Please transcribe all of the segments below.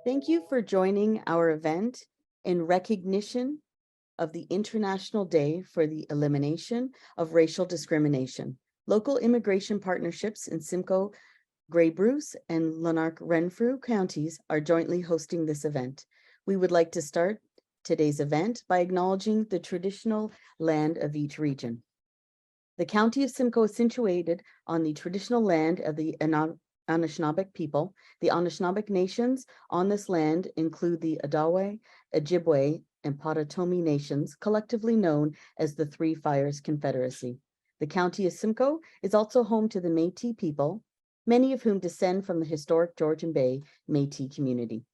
Thank you for joining our event in recognition of the International Day for the Elimination of Racial Discrimination. Local immigration partnerships in Simcoe, Grey Bruce, and Lanark Renfrew counties are jointly hosting this event. We would like to start today's event by acknowledging the traditional land of each region. The County of Simcoe is situated on the traditional land of the Anishinaabe people. The Anishinaabe nations on this land include the Odawa, Ojibway, and Potawatomi nations, collectively known as the Three Fires Confederacy. The County of Simcoe is also home to the Métis people, many of whom descend from the historic Georgian Bay Métis community.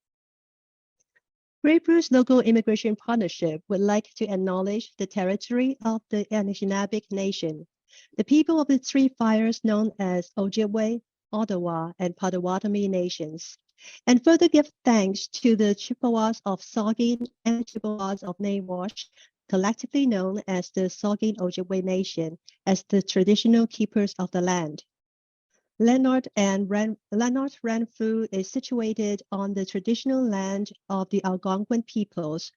Grey Bruce Local Immigration Partnership would like to acknowledge the territory of the Anishinaabe Nation, the people of the Three Fires known as Ojibway, Odawa, and Potawatomi nations, and further give thanks to the Chippewas of Saugeen and Chippewas of Nawash, collectively known as the Saugeen Ojibway Nation, as the traditional keepers of the land. Lanark Renfrew is situated on the traditional land of the Algonquin peoples,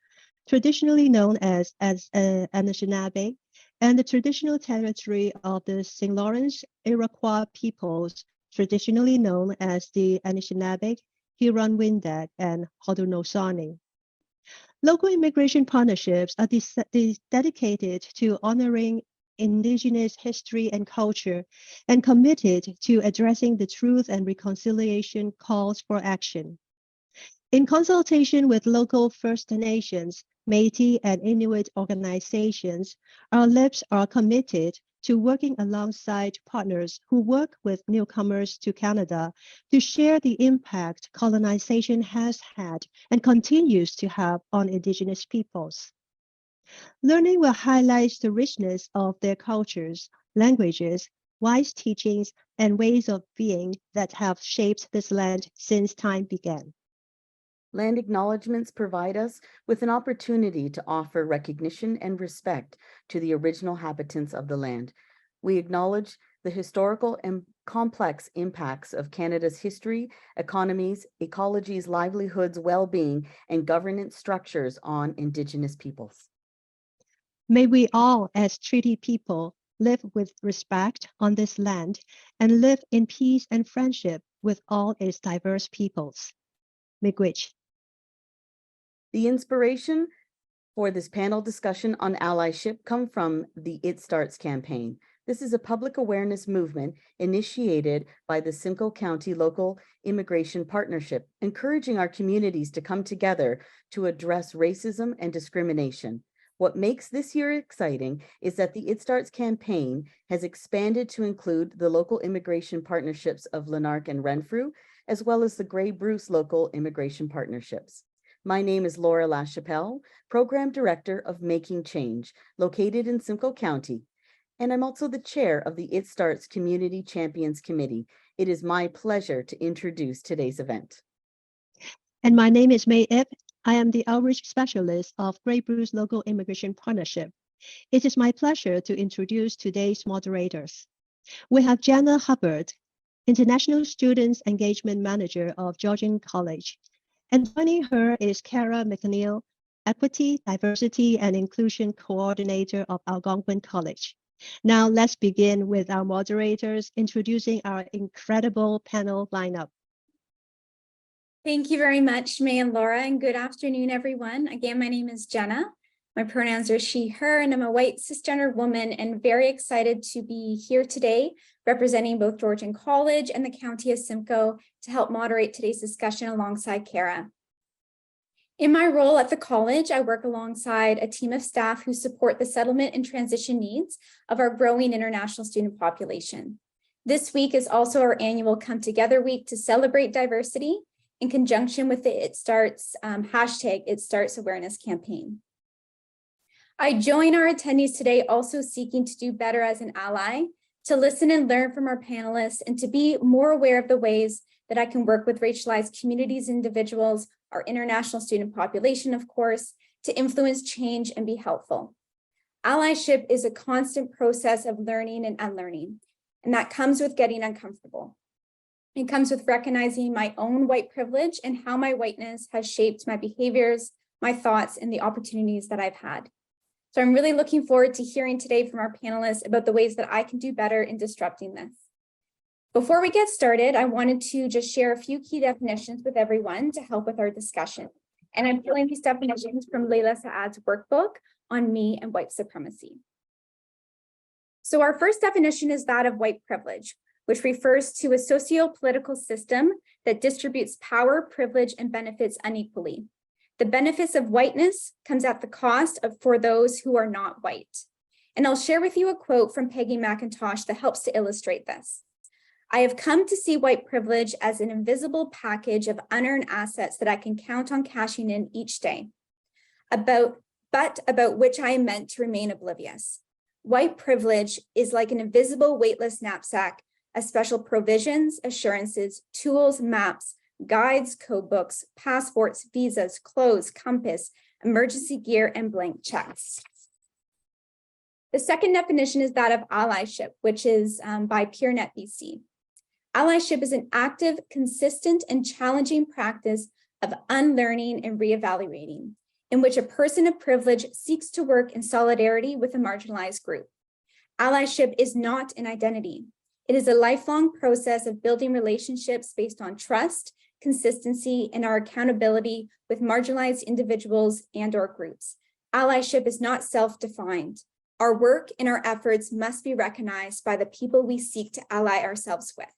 traditionally known as Anishinaabe, and the traditional territory of the St. Lawrence Iroquois peoples, traditionally known as the Anishinaabe, Huron-Wendat, and Haudenosaunee. Local immigration partnerships are dedicated to honoring Indigenous history and culture, and committed to addressing the truth and reconciliation calls for action. In consultation with local First Nations, Métis, and Inuit organizations, our LIPs are committed to working alongside partners who work with newcomers to Canada to share the impact colonization has had and continues to have on Indigenous peoples. Learning will highlight the richness of their cultures, languages, wise teachings, and ways of being that have shaped this land since time began. Land acknowledgements provide us with an opportunity to offer recognition and respect to the original inhabitants of the land. We acknowledge the historical and complex impacts of Canada's history, economies, ecologies, livelihoods, well-being, and governance structures on Indigenous peoples. May we all, as treaty people, live with respect on this land and live in peace and friendship with all its diverse peoples. Miigwech. The inspiration for this panel discussion on allyship come from the It Starts campaign. This is a public awareness movement initiated by the Simcoe County Local Immigration Partnership, encouraging our communities to come together to address racism and discrimination. What makes this year exciting is that the It Starts campaign has expanded to include the local immigration partnerships of Lanark and Renfrew, as well as the Grey Bruce local immigration partnerships. My name is Laura LaChapelle, Program Director of Making Change, located in Simcoe County, and I'm also the chair of the It Starts Community Champions Committee. It is my pleasure to introduce today's event. And my name is May Ip. I am the Outreach Specialist of Grey Bruce Local Immigration Partnership. It is my pleasure to introduce today's moderators. We have Jenna Hubbard, International Students Engagement Manager of Georgian College. And joining her is Kara McNeil, Equity, Diversity, and Inclusion Coordinator of Algonquin College. Now let's begin with our moderators introducing our incredible panel lineup. Thank you very much, May and Laura, and good afternoon, everyone. Again, my name is Jenna. My pronouns are she, her, and I'm a white cisgender woman and very excited to be here today representing both Georgian College and the County of Simcoe to help moderate today's discussion alongside Kara. In my role at the college, I work alongside a team of staff who support the settlement and transition needs of our growing international student population. This week is also our annual Come Together week to celebrate diversity in conjunction with the It Starts hashtag It Starts awareness campaign. I join our attendees today also seeking to do better as an ally, to listen and learn from our panelists, and to be more aware of the ways that I can work with racialized communities, individuals, our international student population, of course, to influence change and be helpful. Allyship is a constant process of learning and unlearning, and that comes with getting uncomfortable. It comes with recognizing my own white privilege and how my whiteness has shaped my behaviors, my thoughts, and the opportunities that I've had. So I'm really looking forward to hearing today from our panelists about the ways that I can do better in disrupting this. Before we get started, I wanted to just share a few key definitions with everyone to help with our discussion. And I'm pulling these definitions from Layla Saad's workbook on me and white supremacy. So our first definition is that of white privilege, which refers to a socio-political system that distributes power, privilege, and benefits unequally. The benefits of whiteness comes at the cost of for those who are not white. And I'll share with you a quote from Peggy McIntosh that helps to illustrate this. I have come to see white privilege as an invisible package of unearned assets that I can count on cashing in each day, but about which I am meant to remain oblivious. White privilege is like an invisible weightless knapsack of special provisions, assurances, tools, maps, guides, code books, passports, visas, clothes, compass, emergency gear, and blank checks. The second definition is that of allyship, which is by PeerNet BC. Allyship is an active, consistent, and challenging practice of unlearning and reevaluating, in which a person of privilege seeks to work in solidarity with a marginalized group. Allyship is not an identity. It is a lifelong process of building relationships based on trust, consistency, and our accountability with marginalized individuals and/or groups. Allyship is not self-defined. Our work and our efforts must be recognized by the people we seek to ally ourselves with.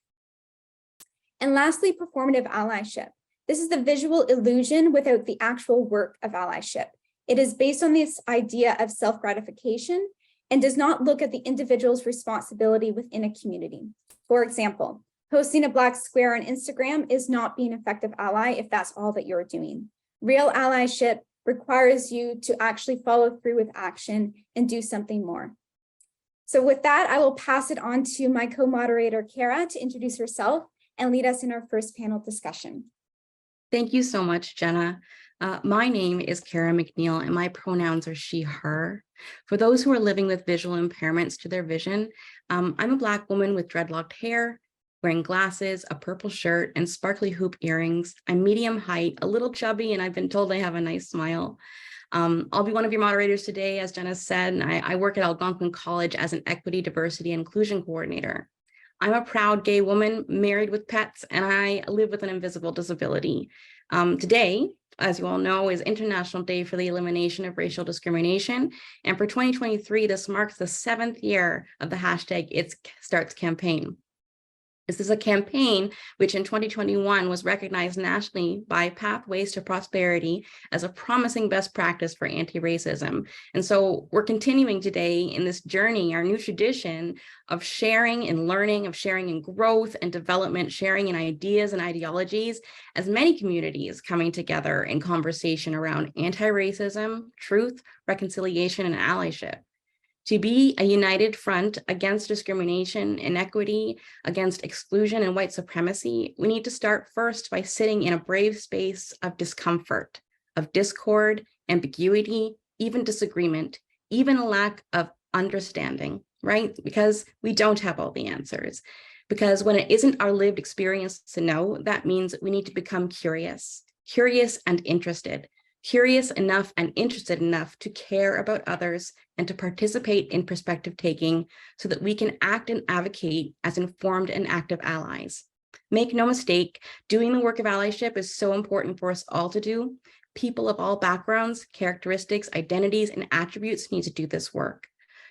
And lastly, performative allyship. This is the visual illusion without the actual work of allyship. It is based on this idea of self-gratification and does not look at the individual's responsibility within a community. For example, posting a black square on Instagram is not being an effective ally if that's all that you're doing. Real allyship requires you to actually follow through with action and do something more. So with that, I will pass it on to my co-moderator, Kara, to introduce herself and lead us in our first panel discussion. Thank you so much, Jenna. My name is Kara McNeil and my pronouns are she, her. For those who are living with visual impairments to their vision, I'm a Black woman with dreadlocked hair, wearing glasses, a purple shirt, and sparkly hoop earrings. I'm medium height, a little chubby, and I've been told I have a nice smile. I'll be one of your moderators today, as Jenna said, and I work at Algonquin College as an equity, diversity, and inclusion coordinator. I'm a proud gay woman married with pets, and I live with an invisible disability. Today, as you all know, is International Day for the Elimination of Racial Discrimination. And for 2023, this marks the 7th year of the hashtag It Starts campaign. This is a campaign which in 2021 was recognized nationally by Pathways to Prosperity as a promising best practice for anti-racism. And so we're continuing today in this journey, our new tradition of sharing and learning, of sharing in growth and development, sharing in ideas and ideologies, as many communities coming together in conversation around anti-racism, truth, reconciliation, and allyship. To be a united front against discrimination, inequity, against exclusion and white supremacy, we need to start first by sitting in a brave space of discomfort, of discord, ambiguity, even disagreement, even a lack of understanding, right? Because we don't have all the answers. Because when it isn't our lived experience to know, that means we need to become curious and interested. Curious enough and interested enough to care about others and to participate in perspective taking so that we can act and advocate as informed and active allies. Make no mistake, doing the work of allyship is so important for us all to do. People of all backgrounds, characteristics, identities, and attributes need to do this work.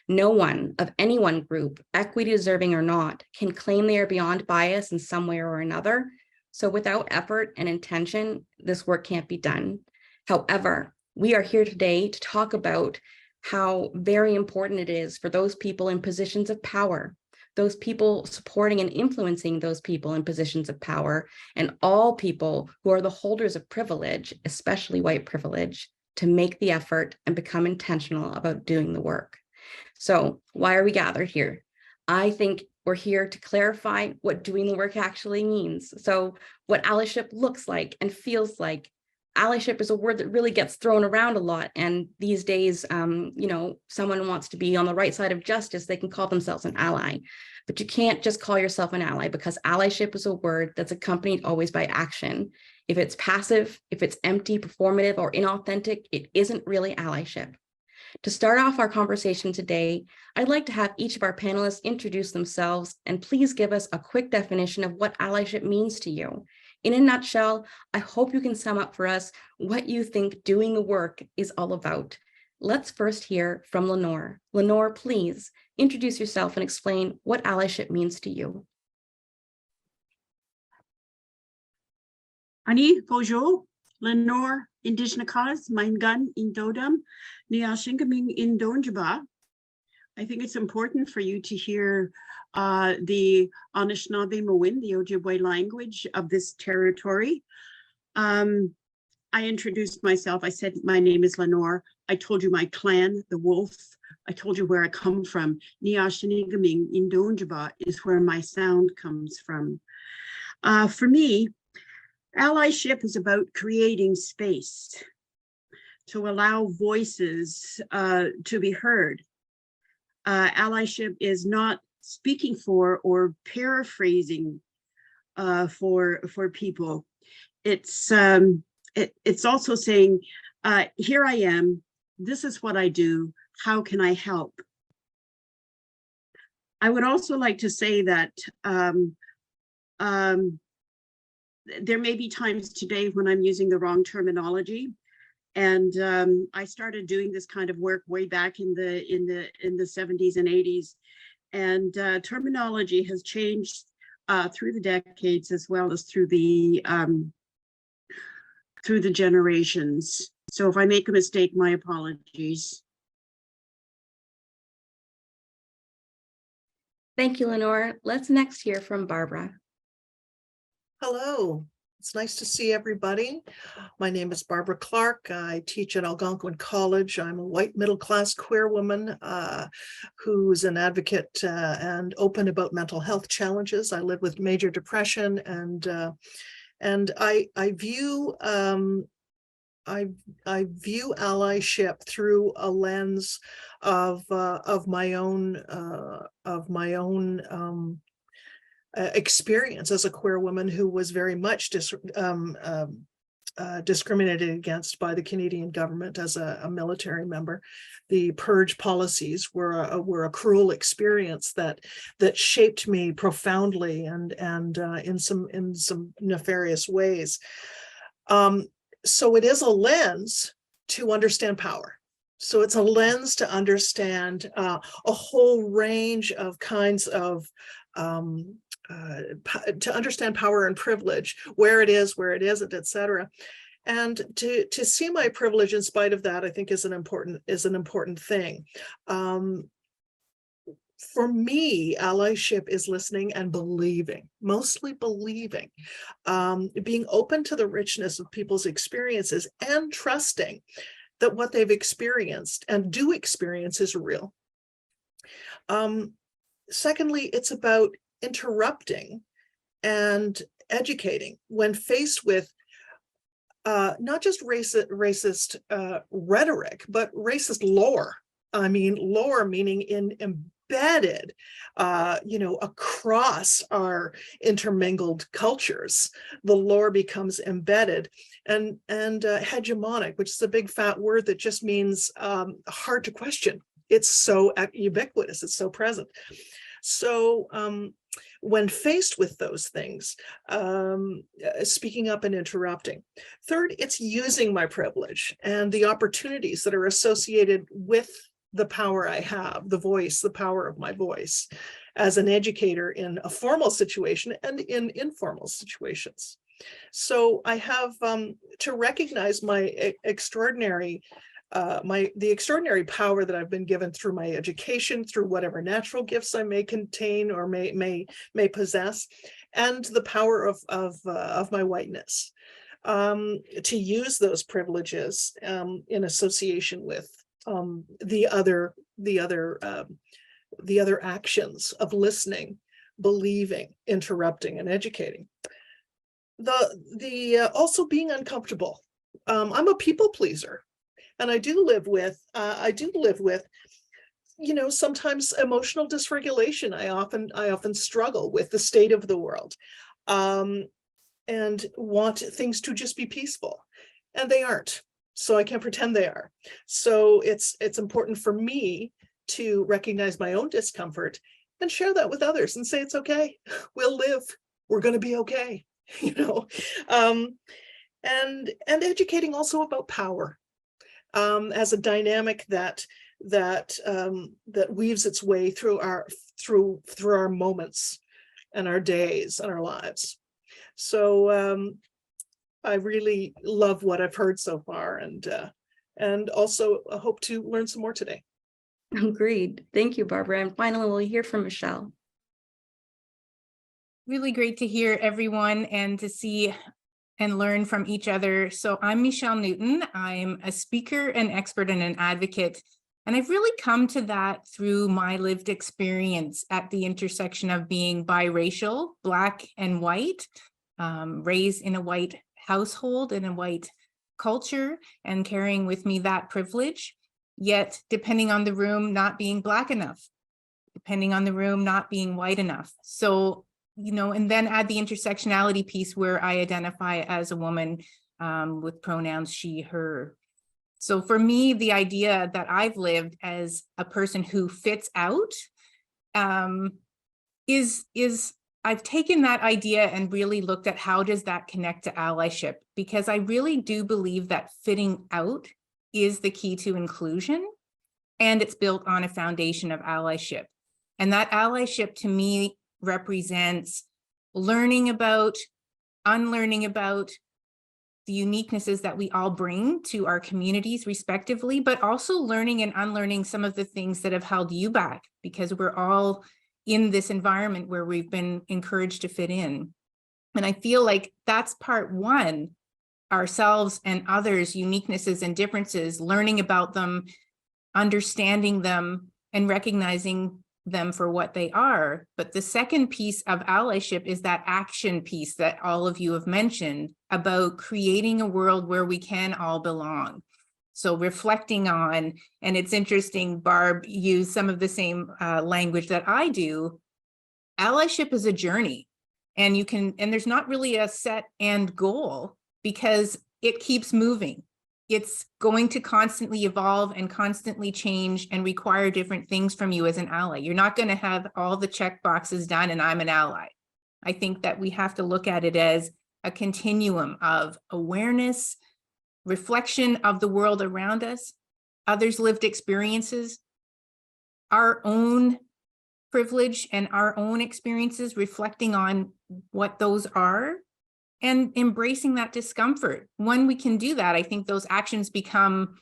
No one of any one group, equity deserving or not, can claim they are beyond bias in some way or another. So without effort and intention, this work can't be done. However, we are here today to talk about how very important it is for those people in positions of power, those people supporting and influencing those people in positions of power, and all people who are the holders of privilege, especially white privilege, to make the effort and become intentional about doing the work. So why are we gathered here? I think we're here to clarify what doing the work actually means. So what allyship looks like and feels like, Allyship is a word that really gets thrown around a lot. And these days, someone wants to be on the right side of justice, they can call themselves an ally. But you can't just call yourself an ally, because allyship is a word that's accompanied always by action. If it's passive, if it's empty, performative, or inauthentic, it isn't really allyship. To start off our conversation today, I'd like to have each of our panelists introduce themselves, and please give us a quick definition of what allyship means to you. In a nutshell, I hope you can sum up for us what you think doing the work is all about. Let's first hear from Lenore. Lenore, please introduce yourself and explain what allyship means to you. Ani Bojo, Lenore, Indigenous, Mein Gun, Indodam, Niashingaming, Indonjaba. I think it's important for you to hear the Anishinaabe Mowin, the Ojibway language of this territory. I introduced myself. I said, my name is Lenore. I told you my clan, the wolf. I told you where I come from. Niashingaming, Indonjaba is where my sound comes from. For me, allyship is about creating space to allow voices to be heard. Allyship is not speaking for or paraphrasing for people. It's also saying, here I am, this is what I do, how can I help? I would also like to say that there may be times today when I'm using the wrong terminology. And I started doing this kind of work way back in the 70s and 80s. And terminology has changed through the decades, as well as through the generations. So if I make a mistake, my apologies. Thank you, Lenore. Let's next hear from Barbara. Hello, it's nice to see everybody. My name is Barb Clarke. I teach at Algonquin College. I'm a white middle-class queer woman who's an advocate and open about mental health challenges. I live with major depression, and I view allyship through a lens of my own experience as a queer woman who was very much discriminated against by the Canadian government as a military member. The purge policies were a cruel experience that shaped me profoundly and in some nefarious ways. So it is a lens to understand power. So it's a lens to understand a whole range of kinds of to understand power and privilege, where it isn't, etc. And to see my privilege in spite of that, I think is an important thing. For me, allyship is listening and believing, mostly believing, being open to the richness of people's experiences and trusting that what they've experienced and do experience is real. Secondly, it's about interrupting and educating when faced with not just racist rhetoric, but racist lore. I mean, lore meaning embedded, across our intermingled cultures. The lore becomes embedded and hegemonic, which is a big fat word that just means hard to question. It's so ubiquitous, it's so present. So when faced with those things, speaking up and interrupting. Third, it's using my privilege and the opportunities that are associated with the power I have, the voice, the power of my voice as an educator in a formal situation and in informal situations. So I have to recognize my extraordinary the extraordinary power that I've been given through my education, through whatever natural gifts I may contain or may possess, and the power of my whiteness, to use those privileges in association with the other actions of listening, believing, interrupting, and educating. Also being uncomfortable I'm a people pleaser, and I do live with, sometimes emotional dysregulation. I often struggle with the state of the world, and want things to just be peaceful, and they aren't. So I can't pretend they are. So it's important for me to recognize my own discomfort and share that with others and say, it's okay, we'll live, we're going to be okay, and educating also about power, as a dynamic that weaves its way through our moments and our days and our lives. So I really love what I've heard so far, and also hope to learn some more today. Agreed. Thank you, Barbara. And finally, we'll hear from Michelle. Really great to hear everyone and to see and learn from each other. So I'm Michelle Newton. I'm a speaker, an expert, and an advocate. And I've really come to that through my lived experience at the intersection of being biracial, Black and white, raised in a white household, in a white culture, and carrying with me that privilege, yet depending on the room, not being Black enough, depending on the room, not being white enough. So, and then add the intersectionality piece where I identify as a woman with pronouns she, her. So for me, the idea that I've lived as a person who fits out is I've taken that idea and really looked at how does that connect to allyship, because I really do believe that fitting out is the key to inclusion, and it's built on a foundation of allyship. And that allyship to me represents learning about, unlearning about the uniquenesses that we all bring to our communities respectively, but also learning and unlearning some of the things that have held you back, because we're all in this environment where we've been encouraged to fit in. And I feel like that's part one, ourselves and others' uniquenesses and differences, learning about them, understanding them, and recognizing them for what they are. But the second piece of allyship is that action piece that all of you have mentioned about creating a world where we can all belong. So reflecting on, and it's interesting, Barb used some of the same language that I do. Allyship is a journey, and there's not really a set end goal because it keeps moving. It's going to constantly evolve and constantly change and require different things from you as an ally. You're not going to have all the check boxes done and I'm an ally. I think that we have to look at it as a continuum of awareness, reflection of the world around us, others' lived experiences, our own privilege and our own experiences, reflecting on what those are, and embracing that discomfort. When we can do that, I think those actions become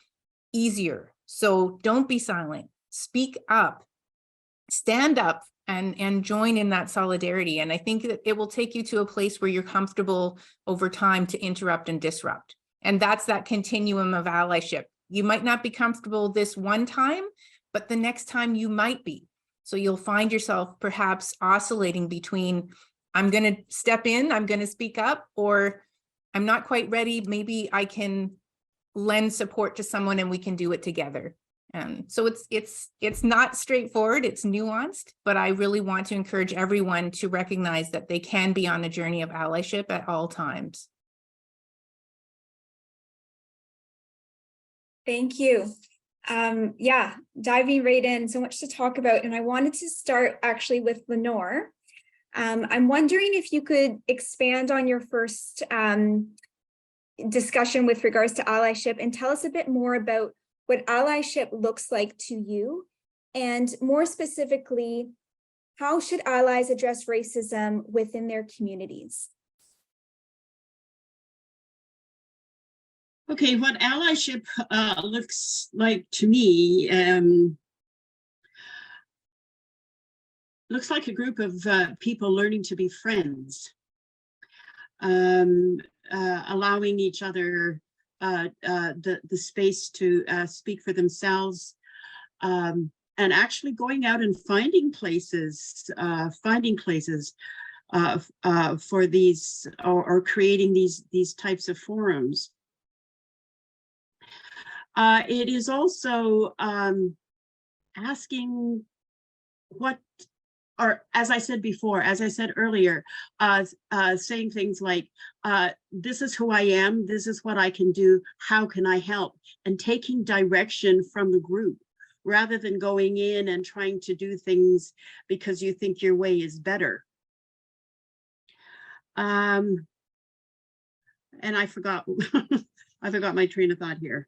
easier. So don't be silent, speak up, stand up, and join in that solidarity. And I think that it will take you to a place where you're comfortable over time to interrupt and disrupt. And that's that continuum of allyship. You might not be comfortable this one time, but the next time you might be. So you'll find yourself perhaps oscillating between, I'm going to step in, I'm going to speak up, or I'm not quite ready. Maybe I can lend support to someone and we can do it together. So it's not straightforward, it's nuanced, but I really want to encourage everyone to recognize that they can be on a journey of allyship at all times. Thank you. Yeah, diving right in, so much to talk about. And I wanted to start actually with Lenore. I'm wondering if you could expand on your first discussion with regards to allyship and tell us a bit more about what allyship looks like to you, and more specifically, how should allies address racism within their communities? Okay, what allyship looks like to me looks like a group of people learning to be friends, allowing each other the space to speak for themselves, and actually going out and finding places for these, or creating these types of forums. It is also asking what, or as I said before, as I said earlier, saying things like, this is who I am, this is what I can do, how can I help? And taking direction from the group rather than going in and trying to do things because you think your way is better. And I forgot, I forgot my train of thought here.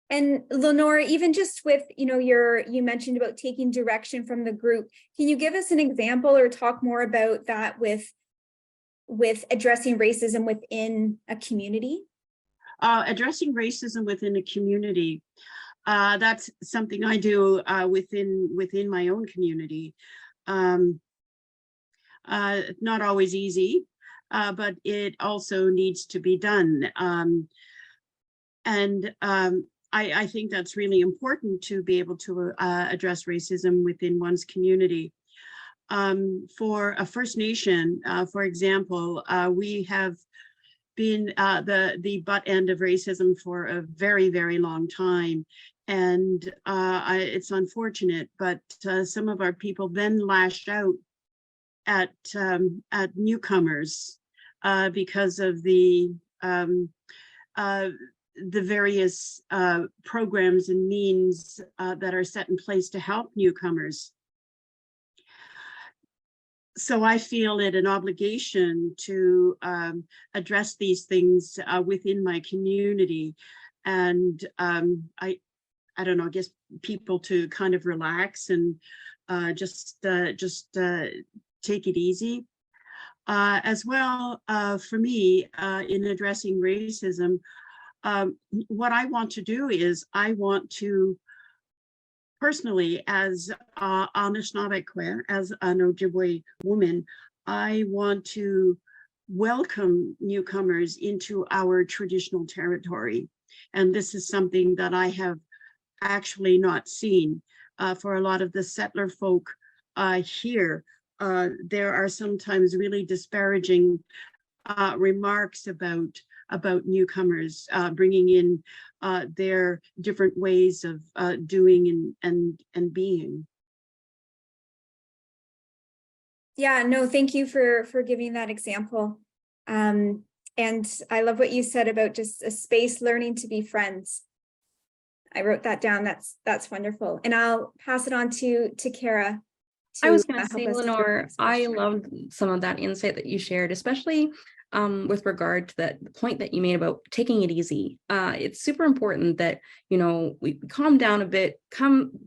And Lenore, even just with, you mentioned about taking direction from the group. Can you give us an example or talk more about that with addressing racism within a community? Addressing racism within a community. That's something I do within my own community. Not always easy, but it also needs to be done. I think that's really important to be able to address racism within one's community. For a First Nation, for example, we have been the butt end of racism for a very, very long time. And it's unfortunate, but some of our people then lashed out at newcomers because of the various programs and means that are set in place to help newcomers. So I feel it an obligation to address these things within my community, and I don't know, just people to kind of relax and just take it easy. As well, for me, in addressing racism, what I want to do is I want to personally, as Anishinaabe, as an Ojibwe woman, I want to welcome newcomers into our traditional territory. And this is something that I have actually not seen. For a lot of the settler folk here, there are sometimes really disparaging remarks about newcomers, bringing in their different ways of doing and being. Yeah, no, thank you for giving that example. And I love what you said about just a space learning to be friends. I wrote that down. That's wonderful. And I'll pass it on to Kara. I was going to say, Lenore, I loved some of that insight that you shared, especially with regard to the point that you made about taking it easy. It's super important that, we calm down a bit,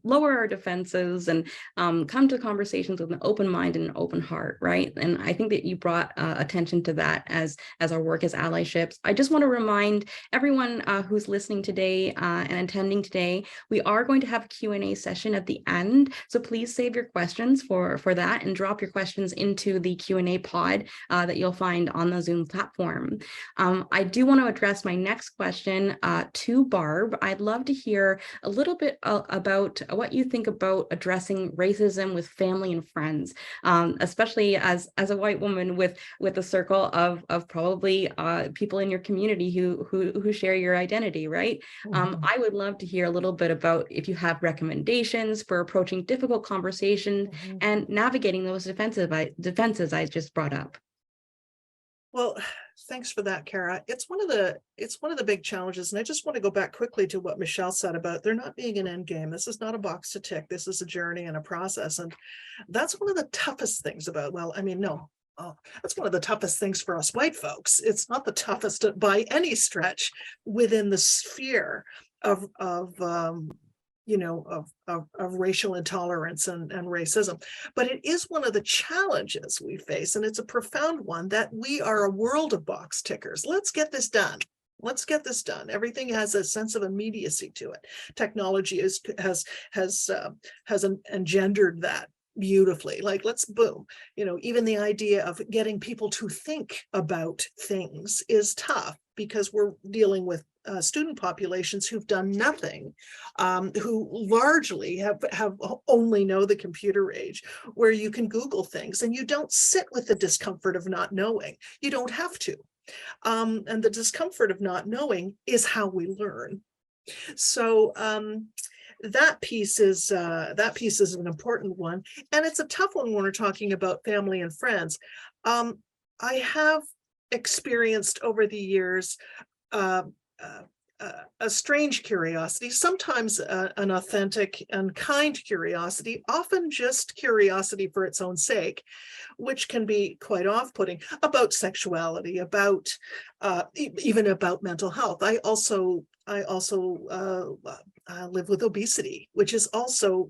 lower our defenses, and come to conversations with an open mind and an open heart, right? And I think that you brought attention to that as our work as allyships. I just want to remind everyone who's listening today and attending today, we are going to have a Q&A session at the end. So please save your questions for that and drop your questions into the Q&A pod that you'll find on the Zoom platform. I do want to address my next question to Barb. I'd love to hear a little bit about what you think about addressing racism with family and friends, especially as a white woman with a circle of probably people in your community who share your identity, right? Mm-hmm. I would love to hear a little bit about if you have recommendations for approaching difficult conversations mm-hmm. and navigating those defenses I just brought up. Well, thanks for that, Kara. It's one of the big challenges. And I just want to go back quickly to what Michelle said about there not being an end game. This is not a box to tick. This is a journey and a process. And that's one of the toughest things about, that's one of the toughest things for us white folks. It's not the toughest by any stretch within the sphere of racial intolerance and racism. But it is one of the challenges we face, and it's a profound one, that we are a world of box tickers. Let's get this done. Let's get this done. Everything has a sense of immediacy to it. Technology has engendered that beautifully. Like, let's boom. Even the idea of getting people to think about things is tough because we're dealing with student populations who've done nothing, who largely have only know the computer age, where you can Google things and you don't sit with the discomfort of not knowing. You don't have to. And the discomfort of not knowing is how we learn. So that piece is an important one, and it's a tough one when we're talking about family and friends. I have experienced over the years a strange curiosity, sometimes an authentic and kind curiosity, often just curiosity for its own sake, which can be quite off-putting, about sexuality, about even about mental health. I also live with obesity, which is also,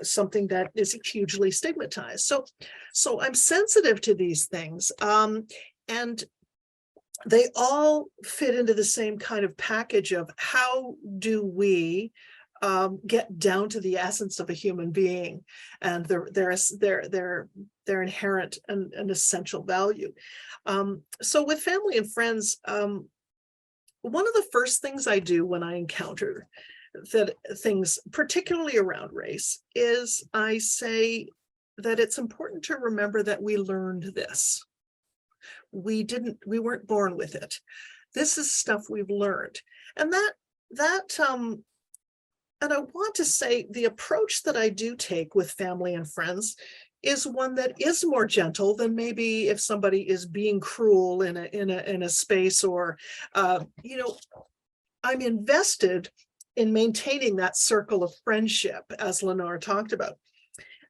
something that is hugely stigmatized. So I'm sensitive to these things, and they all fit into the same kind of package of how do we get down to the essence of a human being and their inherent and essential value. So with family and friends, one of the first things I do when I encounter things, particularly around race, is I say that it's important to remember that we learned this. We weren't born with it. This is stuff we've learned. And and I want to say the approach that I do take with family and friends is one that is more gentle than maybe if somebody is being cruel in a space, or I'm invested in maintaining that circle of friendship, as Lenore talked about.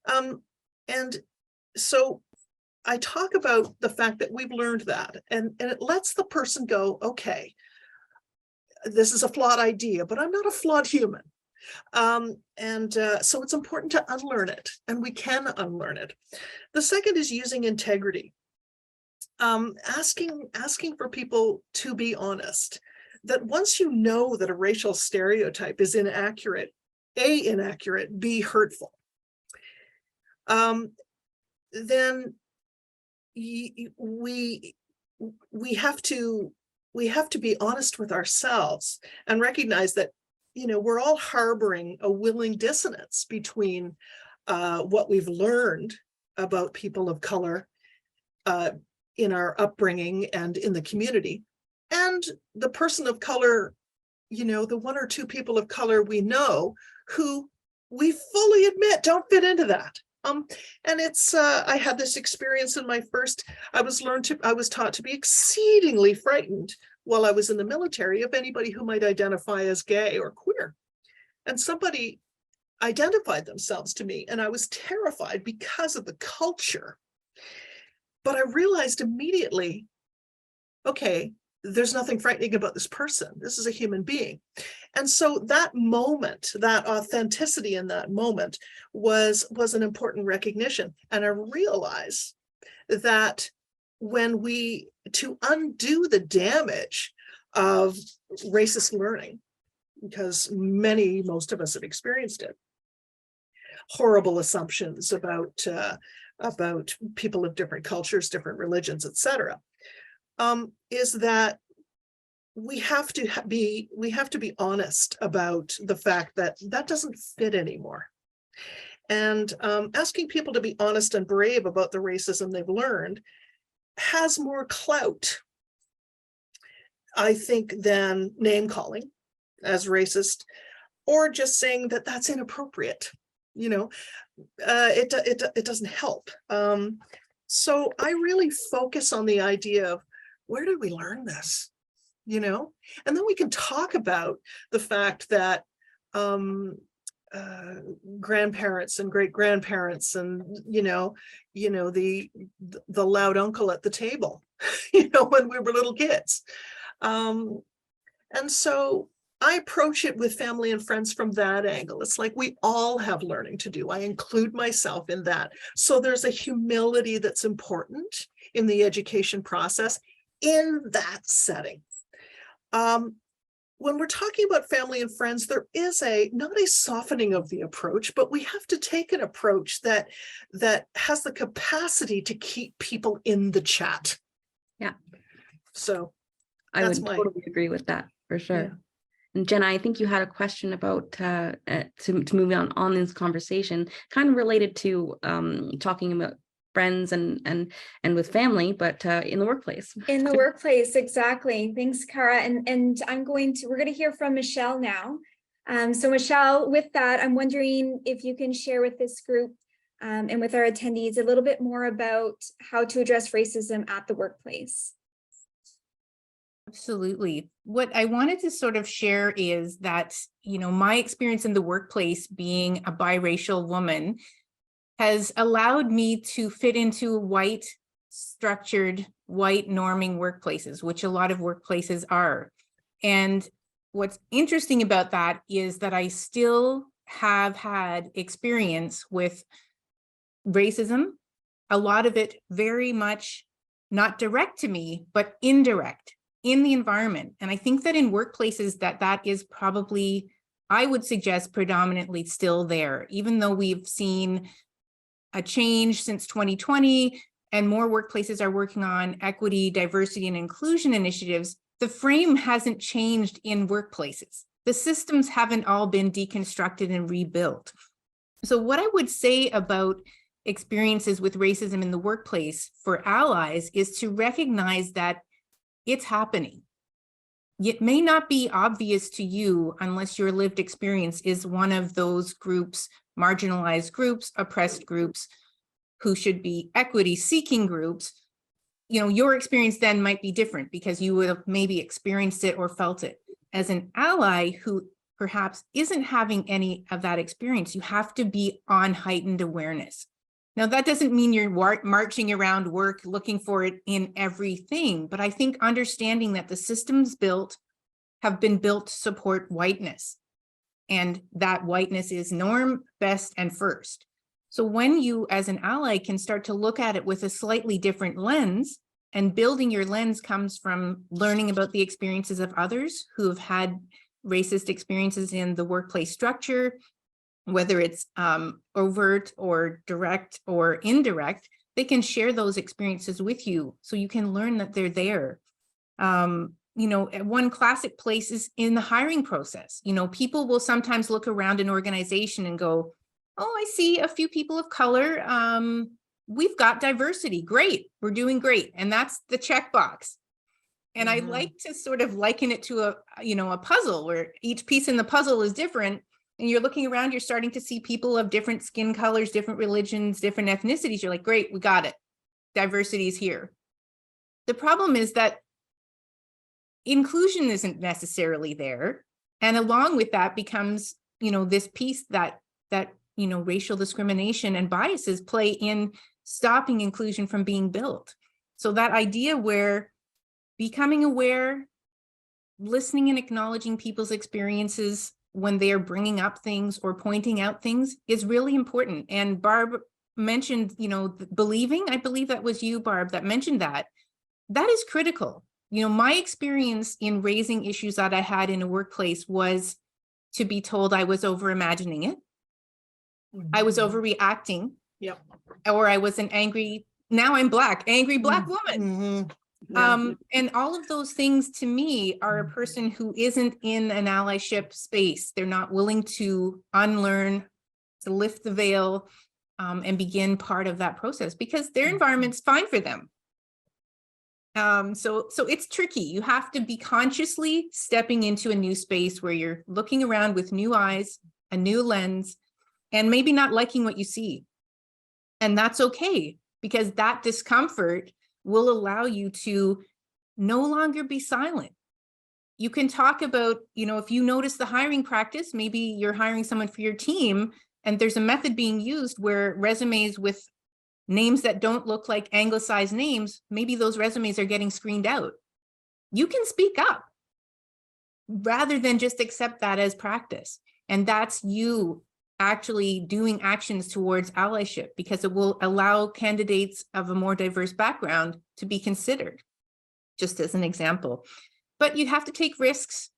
And so I talk about the fact that we've learned that, and it lets the person go, okay, this is a flawed idea, but I'm not a flawed human. So it's important to unlearn it, and we can unlearn it. The second is using integrity, asking for people to be honest, that once you know that a racial stereotype is inaccurate, A, inaccurate, B, hurtful, then we have to be honest with ourselves and recognize that we're all harboring a willing dissonance between what we've learned about people of color in our upbringing and in the community, and the person of color, the one or two people of color we know who we fully admit don't fit into that. And it's I had this experience in my first, I was taught to be exceedingly frightened while I was in the military of anybody who might identify as gay or queer. And somebody identified themselves to me, and I was terrified because of the culture. But I realized immediately, okay, there's nothing frightening about this person. This is a human being. And so that moment, that authenticity in that moment was an important recognition. And I realize that to undo the damage of racist learning, because most of us have experienced it, horrible assumptions about people of different cultures, different religions, etc., is that we have to be honest about the fact that doesn't fit anymore. And asking people to be honest and brave about the racism they've learned has more clout, I think, than name calling as racist, or just saying that that's inappropriate. It doesn't help. So I really focus on the idea of, where did we learn this? And then we can talk about the fact that grandparents and great grandparents and the loud uncle at the table when we were little kids, and so I approach it with family and friends from that angle. It's like we all have learning to do. I include myself in that. So there's a humility that's important in the education process in that setting. When we're talking about family and friends, there is not a softening of the approach, but we have to take an approach that has the capacity to keep people in the chat. Yeah. So I would totally agree with that, for sure. Yeah. And Jenna, I think you had a question about to move on this conversation, kind of related to talking about friends and with family, but in the workplace. In the workplace, exactly. Thanks, Cara. And we're going to hear from Michelle now. So Michelle, with that, I'm wondering if you can share with this group and with our attendees a little bit more about how to address racism at the workplace. Absolutely. What I wanted to sort of share is that, my experience in the workplace being a biracial woman has allowed me to fit into white, structured, white norming workplaces, which a lot of workplaces are. And what's interesting about that is that I still have had experience with racism, a lot of it very much not direct to me, but indirect in the environment. And I think that in workplaces that is probably, I would suggest, predominantly still there, even though we've seen a change since 2020 and more workplaces are working on equity, diversity, and inclusion initiatives. The frame hasn't changed in workplaces. The systems haven't all been deconstructed and rebuilt. So what I would say about experiences with racism in the workplace for allies is to recognize that it's happening. It may not be obvious to you unless your lived experience is one of those groups, marginalized groups, oppressed groups, who should be equity-seeking groups. Your experience then might be different because you would have maybe experienced it or felt it. As an ally who perhaps isn't having any of that experience, you have to be on heightened awareness. Now, that doesn't mean you're marching around work looking for it in everything, but I think understanding that the systems have been built to support whiteness, and that whiteness is norm, best, and first. So when you, as an ally, can start to look at it with a slightly different lens, and building your lens comes from learning about the experiences of others who have had racist experiences in the workplace structure, whether it's overt or direct or indirect, they can share those experiences with you so you can learn that they're there. One classic place is in the hiring process. People will sometimes look around an organization and go, oh, I see a few people of color. We've got diversity. Great. We're doing great. And that's the checkbox. And I like to sort of liken it to a puzzle where each piece in the puzzle is different. And you're looking around, you're starting to see people of different skin colors, different religions, different ethnicities. You're like, great, we got it. Diversity is here. The problem is that inclusion isn't necessarily there. And along with that becomes, this piece that racial discrimination and biases play in stopping inclusion from being built. So that idea where becoming aware, listening and acknowledging people's experiences when they are bringing up things or pointing out things is really important. And Barb mentioned, believing, I believe that was you, Barb, that mentioned that. That is critical. My experience in raising issues that I had in a workplace was to be told I was over imagining it. I was overreacting. Yep. Or I was an angry, now I'm Black, angry Black woman. And all of those things to me are a person who isn't in an allyship space. They're not willing to unlearn, to lift the veil, and begin part of that process because their environment's fine for them. So it's tricky. You have to be consciously stepping into a new space where you're looking around with new eyes, a new lens, and maybe not liking what you see. And that's okay, because that discomfort will allow you to no longer be silent. You can talk about, if you notice the hiring practice, maybe you're hiring someone for your team and there's a method being used where resumes with names that don't look like anglicized names, maybe those resumes are getting screened out. You can speak up rather than just accept that as practice. And that's you actually doing actions towards allyship, because it will allow candidates of a more diverse background to be considered, just as an example. But you have to take risks.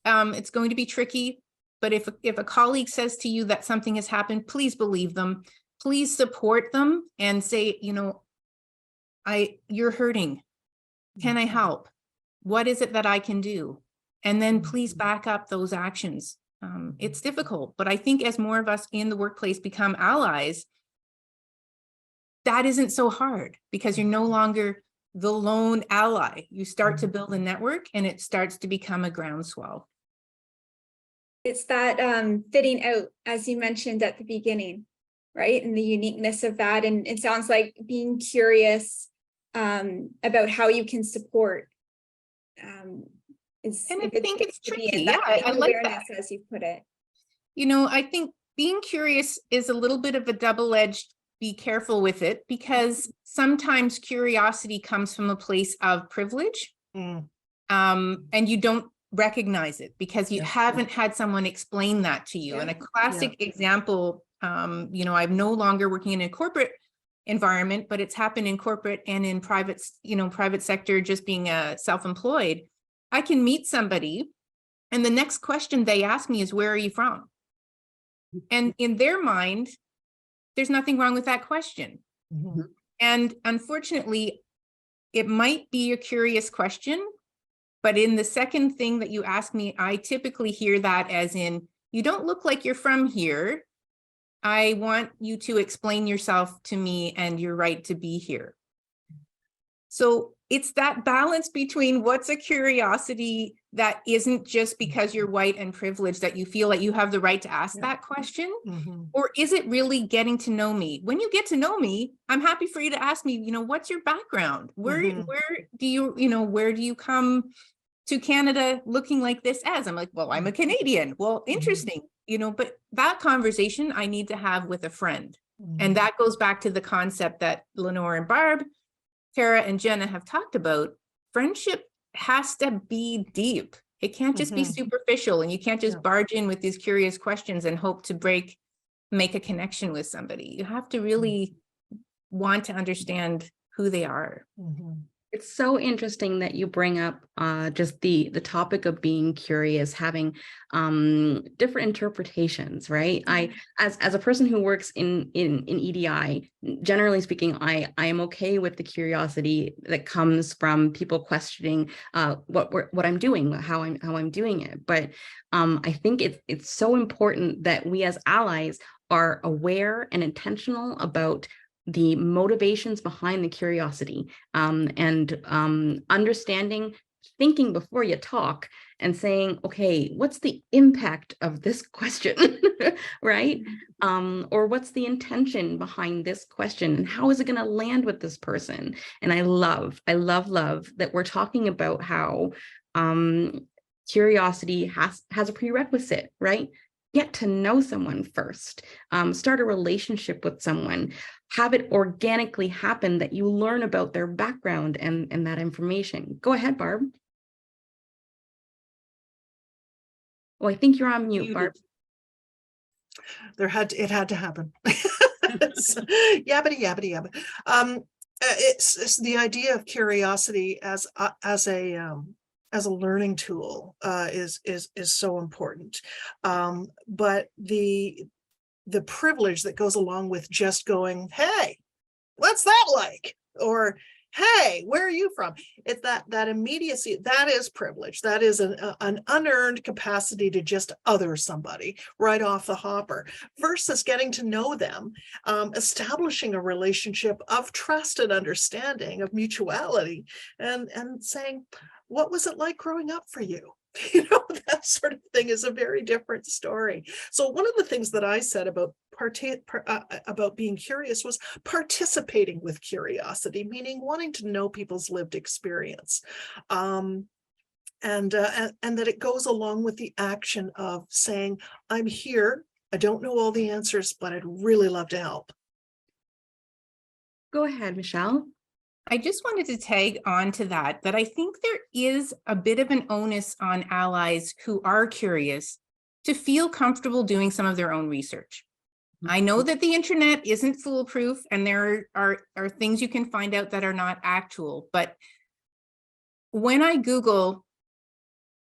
It's going to be tricky, but if a colleague says to you that something has happened, please believe them. Please support them and say, you're hurting. Can I help? What is it that I can do? And then please back up those actions. It's difficult, but I think as more of us in the workplace become allies, that isn't so hard because you're no longer the lone ally. You start to build a network and it starts to become a groundswell. It's that fitting out, as you mentioned at the beginning, right? And the uniqueness of that. And it sounds like being curious about how you can support. And I think it's tricky. Yeah, I like that. As you put it. You know, I think being curious is a little bit of a double-edged, be careful with it, because sometimes curiosity comes from a place of privilege. And you don't recognize it because you haven't had someone explain that to you. And a classic example, you know, I'm no longer working in a corporate environment, but it's happened in corporate and in private, you know, private sector, just being self-employed. I can meet somebody and the next question they ask me is, where are you from? And in their mind, there's nothing wrong with that question. And unfortunately, it might be a curious question, but in the second thing that you ask me, I typically hear that as in, you don't look like you're from here. I want you to explain yourself to me and your right to be here. So it's that balance between what's a curiosity that isn't just because you're white and privileged that you feel like you have the right to ask that question, or is it really getting to know me? When you get to know me, I'm happy for you to ask me, you know, what's your background? Where do you come to Canada looking like this as? I'm like, well, I'm a Canadian. Well, interesting, you know, but that conversation I need to have with a friend. And that goes back to the concept that Lenore and Barb, Tara and Jenna have talked about. Friendship has to be deep. It can't just be superficial, and you can't just barge in with these curious questions and hope to make a connection with somebody. You have to really want to understand who they are. It's so interesting that you bring up just the topic of being curious, having different interpretations, right? I, as a person who works in EDI, generally speaking, I am okay with the curiosity that comes from people questioning what I'm doing, how I'm doing it. But I think it's so important that we as allies are aware and intentional about the motivations behind the curiosity, and understanding, thinking before you talk and saying, okay, what's the impact of this question, right? Or what's the intention behind this question and how is it going to land with this person? And I love that we're talking about how curiosity has a prerequisite, right? Get to know someone first, start a relationship with someone, have it organically happen that you learn about their background and that information. Go ahead, Barb. Oh, I think you're on mute, Barb. It had to happen. Yabbity, yabbity, yabbity. It's the idea of curiosity as a learning tool is so important. But the privilege that goes along with just going, hey, what's that like? Or, hey, where are you from? It's that immediacy, that is privilege. That is an unearned capacity to just other somebody right off the hopper versus getting to know them, establishing a relationship of trust and understanding, of mutuality, and saying, what was it like growing up for you? You know, that sort of thing is a very different story. So one of the things that I said about being curious was participating with curiosity, meaning wanting to know people's lived experience, and that it goes along with the action of saying, I'm here, I don't know all the answers, but I'd really love to help. Go ahead, Michelle. I just wanted to tag on to that I think there is a bit of an onus on allies who are curious to feel comfortable doing some of their own research. I know that the internet isn't foolproof and there are things you can find out that are not actual, but when I Google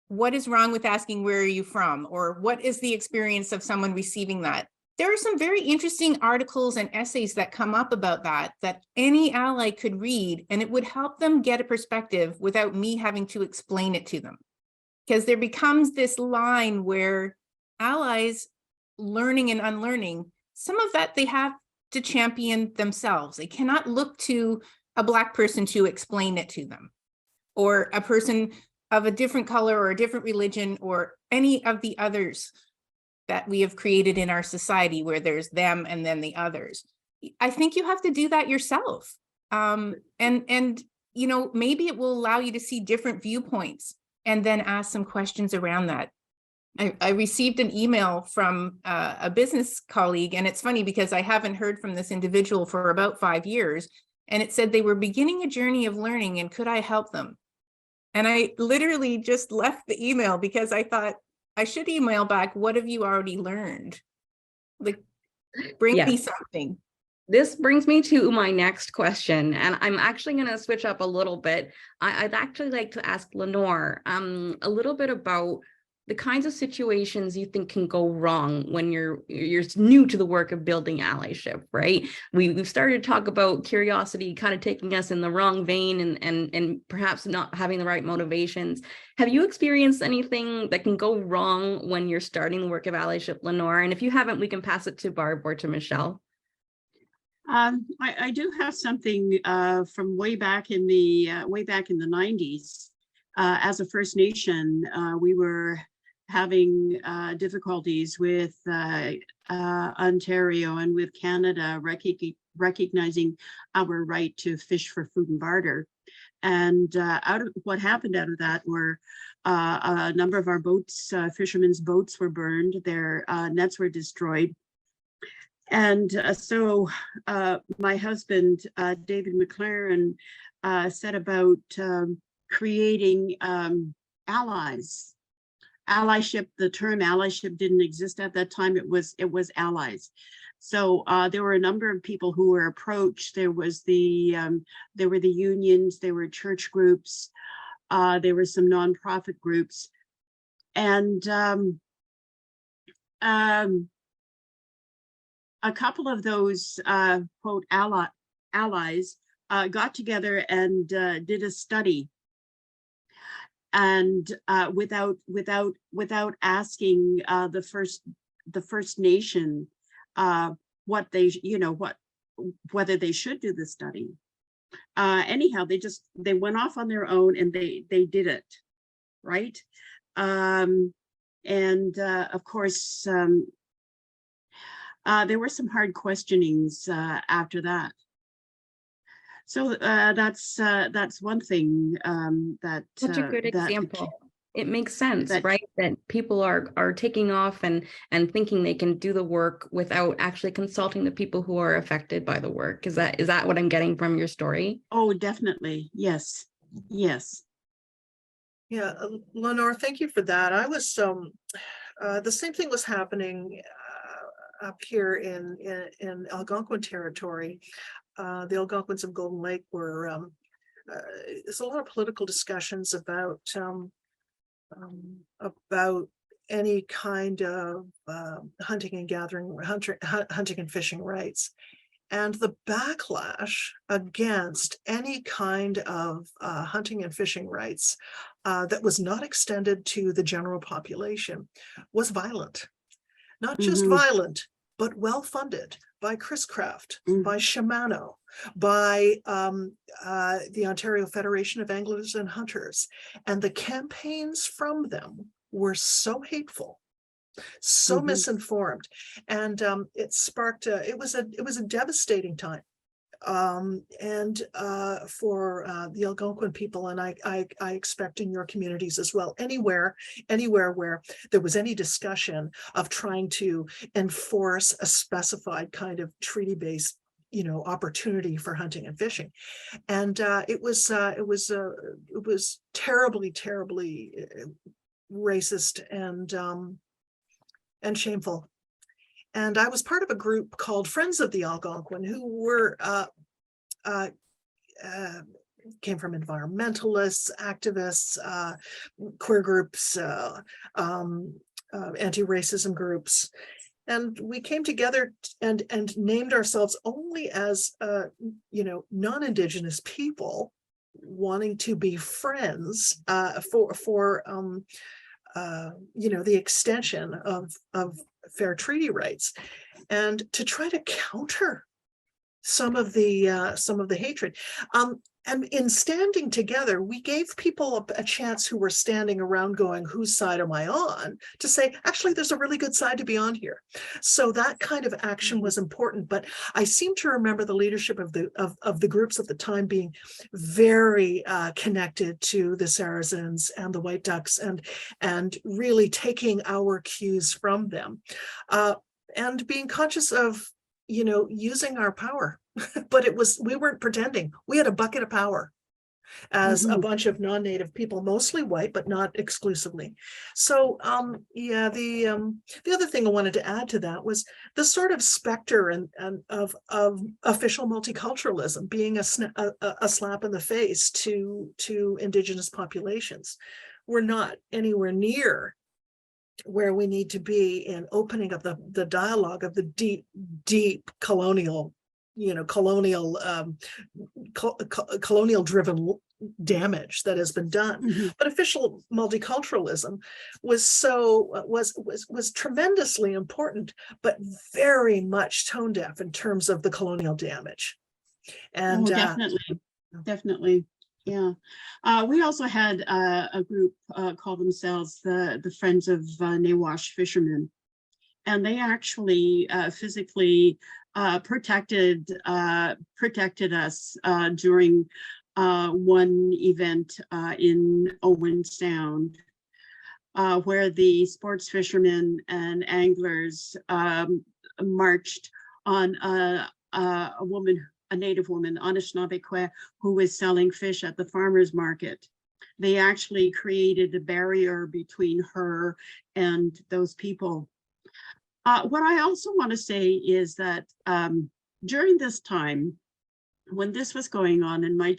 what is wrong with asking where are you from, or what is the experience of someone receiving that, there are some very interesting articles and essays that come up about that any ally could read, and it would help them get a perspective without me having to explain it to them. Because there becomes this line where allies learning and unlearning, some of that they have to champion themselves. They cannot look to a Black person to explain it to them, or a person of a different color or a different religion, or any of the others that we have created in our society where there's them and then the others. I think you have to do that yourself. And you know, maybe it will allow you to see different viewpoints and then ask some questions around that. I received an email from a business colleague, and it's funny because I haven't heard from this individual for about 5 years, and it said they were beginning a journey of learning and could I help them? And I literally just left the email because I thought I should email back, what have you already learned? Like, bring me something. This brings me to my next question, and I'm actually going to switch up a little bit. I'd actually like to ask Lenore a little bit about the kinds of situations you think can go wrong when you're new to the work of building allyship, right? We've started to talk about curiosity kind of taking us in the wrong vein and perhaps not having the right motivations. Have you experienced anything that can go wrong when you're starting the work of allyship, Lenore? And if you haven't, we can pass it to Barb or to Michelle. I do have something from way back in the 90s. As a First Nation, we were having difficulties with Ontario and with Canada recognizing our right to fish for food and barter. And what happened out of that were a number of our boats, fishermen's boats were burned, their nets were destroyed. And so my husband, David McLaren, set about creating allies. Allyship, the term allyship didn't exist at that time. It was allies. So there were a number of people who were approached. There were the unions, there were church groups, there were some nonprofit groups, and a couple of those quote allies got together and did a study, and without asking the First Nation what they whether they should do the study. Anyhow, they went off on their own and they did it, right? And of course, there were some hard questionings after that. So that's one thing that. Such a good example. It makes sense, right? That people are taking off and thinking they can do the work without actually consulting the people who are affected by the work. Is that what I'm getting from your story? Oh, definitely. Yes. Yes. Yeah, Lenore, thank you for that. I was the same thing was happening up here in Algonquin territory. The Algonquins of Golden Lake were there's a lot of political discussions about any kind of hunting and fishing rights, and the backlash against any kind of hunting and fishing rights that was not extended to the general population was violent. Not just violent, but well-funded by Chris Craft, by Shimano, by the Ontario Federation of Anglers and Hunters. And the campaigns from them were so hateful, so misinformed. And it sparked, it was a devastating time. And for the Algonquin people, and I expect in your communities as well, anywhere where there was any discussion of trying to enforce a specified kind of treaty-based, opportunity for hunting and fishing, and it was terribly racist and shameful. And I was part of a group called Friends of the Algonquin, who were came from environmentalists, activists, queer groups, anti-racism groups. And we came together and named ourselves only as, non-Indigenous people wanting to be friends for the extension of fair treaty rights, and to try to counter some of the hatred. And in standing together, we gave people a chance who were standing around going, whose side am I on? To say, actually, there's a really good side to be on here. So that kind of action was important. But I seem to remember the leadership of the groups at the time being very connected to the Saracens and the White Ducks, and really taking our cues from them, and being conscious of, using our power. But we weren't pretending. We had a bucket of power as a bunch of non-native people, mostly white, but not exclusively. So yeah, the other thing I wanted to add to that was the sort of specter of official multiculturalism being a slap in the face to Indigenous populations. We're not anywhere near where we need to be in opening up the dialogue of the deep colonial driven damage that has been done. But official multiculturalism was tremendously important, but very much tone deaf in terms of the colonial damage. And definitely. Yeah. We also had a group call themselves the Friends of Nawash Fishermen. And they actually physically protected us during one event in Owen Sound, where the sports fishermen and anglers marched on a native woman, Anishinaabe, who was selling fish at the farmer's market. They actually created a barrier between her and those people. What I also want to say is that during this time, when this was going on, and my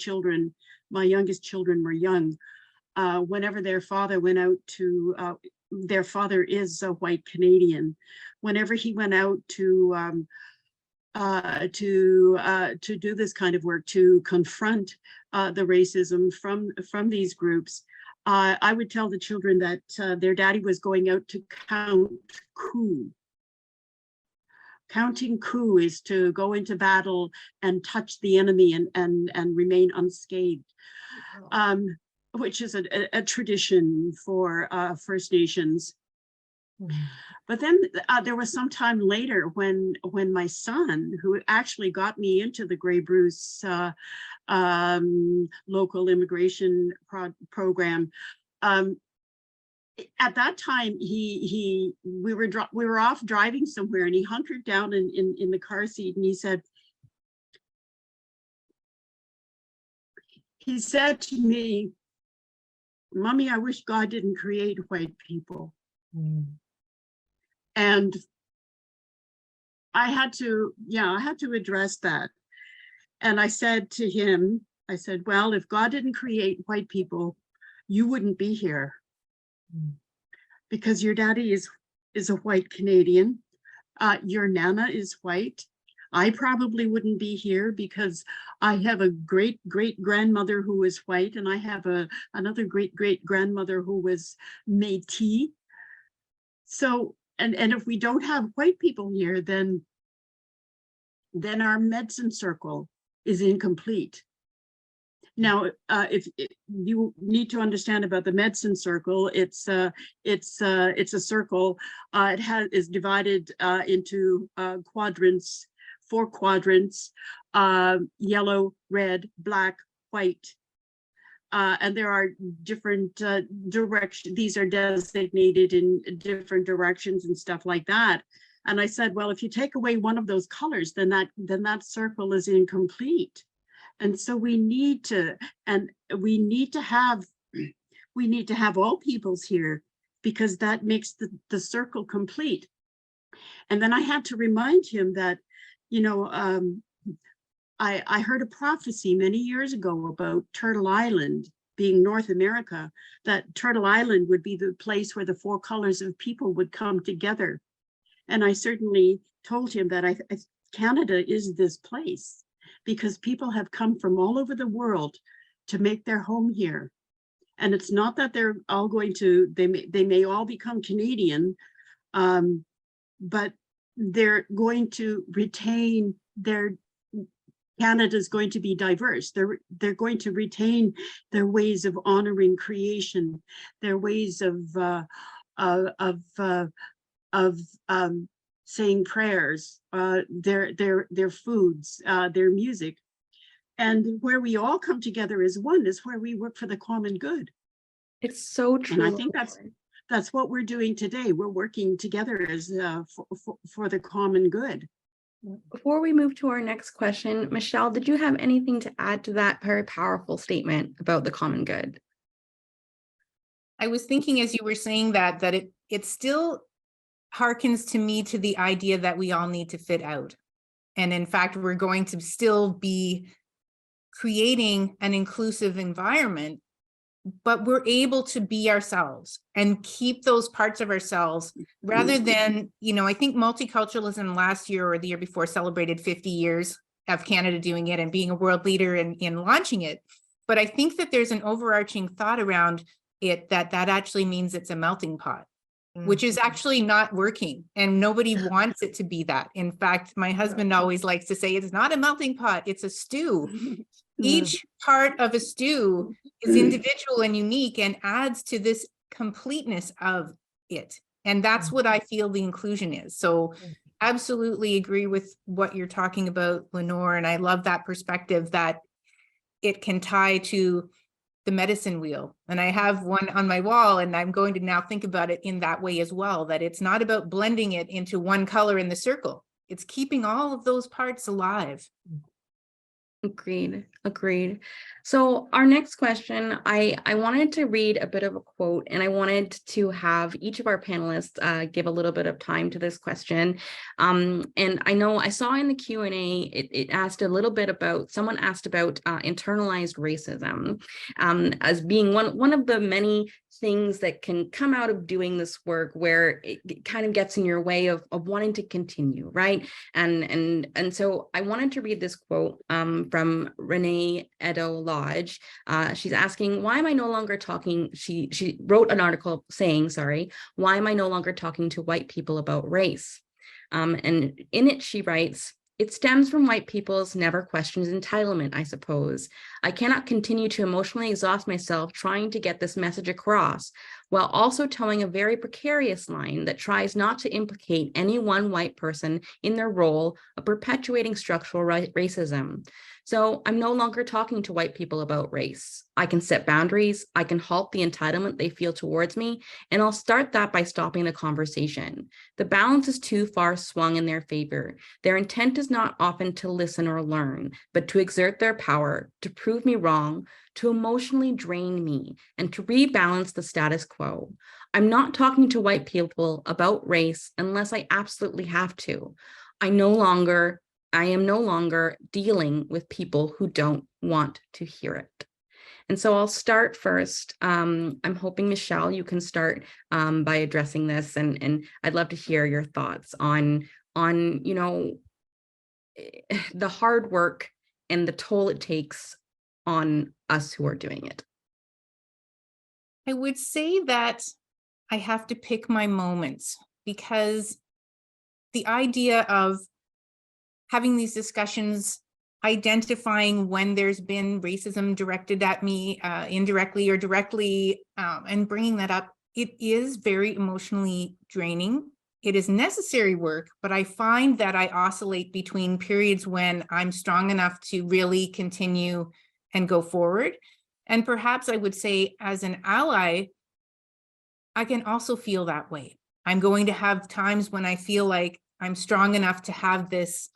youngest children were young, whenever their father went out to, their father is a white Canadian, whenever he went out to do this kind of work, to confront the racism from these groups, I would tell the children that their daddy was going out to count coup. Counting coup is to go into battle and touch the enemy and remain unscathed, which is a tradition for First Nations. But then there was some time later when my son, who actually got me into the Grey Bruce local immigration program, at that time we were off driving somewhere, and he hunkered down in the car seat, and he said to me, "Mommy, I wish God didn't create white people." And I had to address that. And I said to him, I said, well, if God didn't create white people, you wouldn't be here. Because your daddy is a white Canadian. Your Nana is white. I probably wouldn't be here because I have a great-great-grandmother who was white, and I have another great-great-grandmother who was Métis. So, and if we don't have white people here, then our medicine circle is incomplete. Now, if you need to understand about the medicine circle, it's a circle. It is divided into quadrants, 4 quadrants: yellow, red, black, white. And there are different directions. These are designated in different directions and stuff like that. And I said, well, if you take away one of those colors, then that circle is incomplete. And so we need to have all peoples here, because that makes the circle complete. And then I had to remind him that, I heard a prophecy many years ago about Turtle Island being North America, that Turtle Island would be the place where the 4 colors of people would come together. And I certainly told him that Canada is this place, because people have come from all over the world to make their home here. And it's not that they're all going to, they may all become Canadian, but they're going to retain their Canada is going to be diverse. They're going to retain their ways of honoring creation, their ways of saying prayers, their foods, their music. And where we all come together as one is where we work for the common good. It's so true. And I think that's what we're doing today. We're working together as for the common good. Before we move to our next question, Michelle, did you have anything to add to that very powerful statement about the common good? I was thinking as you were saying that it still harkens to me to the idea that we all need to fit out. And in fact, we're going to still be creating an inclusive environment, but we're able to be ourselves and keep those parts of ourselves rather than, I think multiculturalism last year or the year before celebrated 50 years of Canada doing it and being a world leader in launching it. But I think that there's an overarching thought around it that actually means it's a melting pot, which is actually not working, and nobody wants it to be that. In fact, my husband always likes to say it's not a melting pot, it's a stew. Each part of a stew is individual and unique and adds to this completeness of it. And that's what I feel the inclusion is. So absolutely agree with what you're talking about, Lenore. And I love that perspective that it can tie to the medicine wheel. And I have one on my wall, and I'm going to now think about it in that way as well, that it's not about blending it into one color in the circle. It's keeping all of those parts alive. Agreed. So our next question, I wanted to read a bit of a quote, and I wanted to have each of our panelists give a little bit of time to this question. And I know I saw in the Q&A, it asked a little bit about, someone asked about internalized racism as being one of the many things that can come out of doing this work, where it kind of gets in your way of wanting to continue, right? And so I wanted to read this quote from Renee Edo Lodge. She's asking, why am I no longer talking? She wrote an article saying, why am I no longer talking to white people about race? And in it, she writes, it stems from white people's never questions entitlement, I suppose. I cannot continue to emotionally exhaust myself trying to get this message across, while also towing a very precarious line that tries not to implicate any one white person in their role of perpetuating structural racism. So I'm no longer talking to white people about race. I can set boundaries, I can halt the entitlement they feel towards me, and I'll start that by stopping the conversation. The balance is too far swung in their favor. Their intent is not often to listen or learn, but to exert their power, to prove me wrong, to emotionally drain me, and to rebalance the status quo. I'm not talking to white people about race unless I absolutely have to. I am no longer dealing with people who don't want to hear it. And so I'll start first. I'm hoping, Michelle, you can start by addressing this, and I'd love to hear your thoughts on the hard work and the toll it takes on us who are doing it. I would say that I have to pick my moments, because the idea of having these discussions, identifying when there's been racism directed at me indirectly or directly, and bringing that up, it is very emotionally draining. It is necessary work, but I find that I oscillate between periods when I'm strong enough to really continue and go forward. And perhaps I would say, as an ally, I can also feel that way. I'm going to have times when I feel like I'm strong enough to have this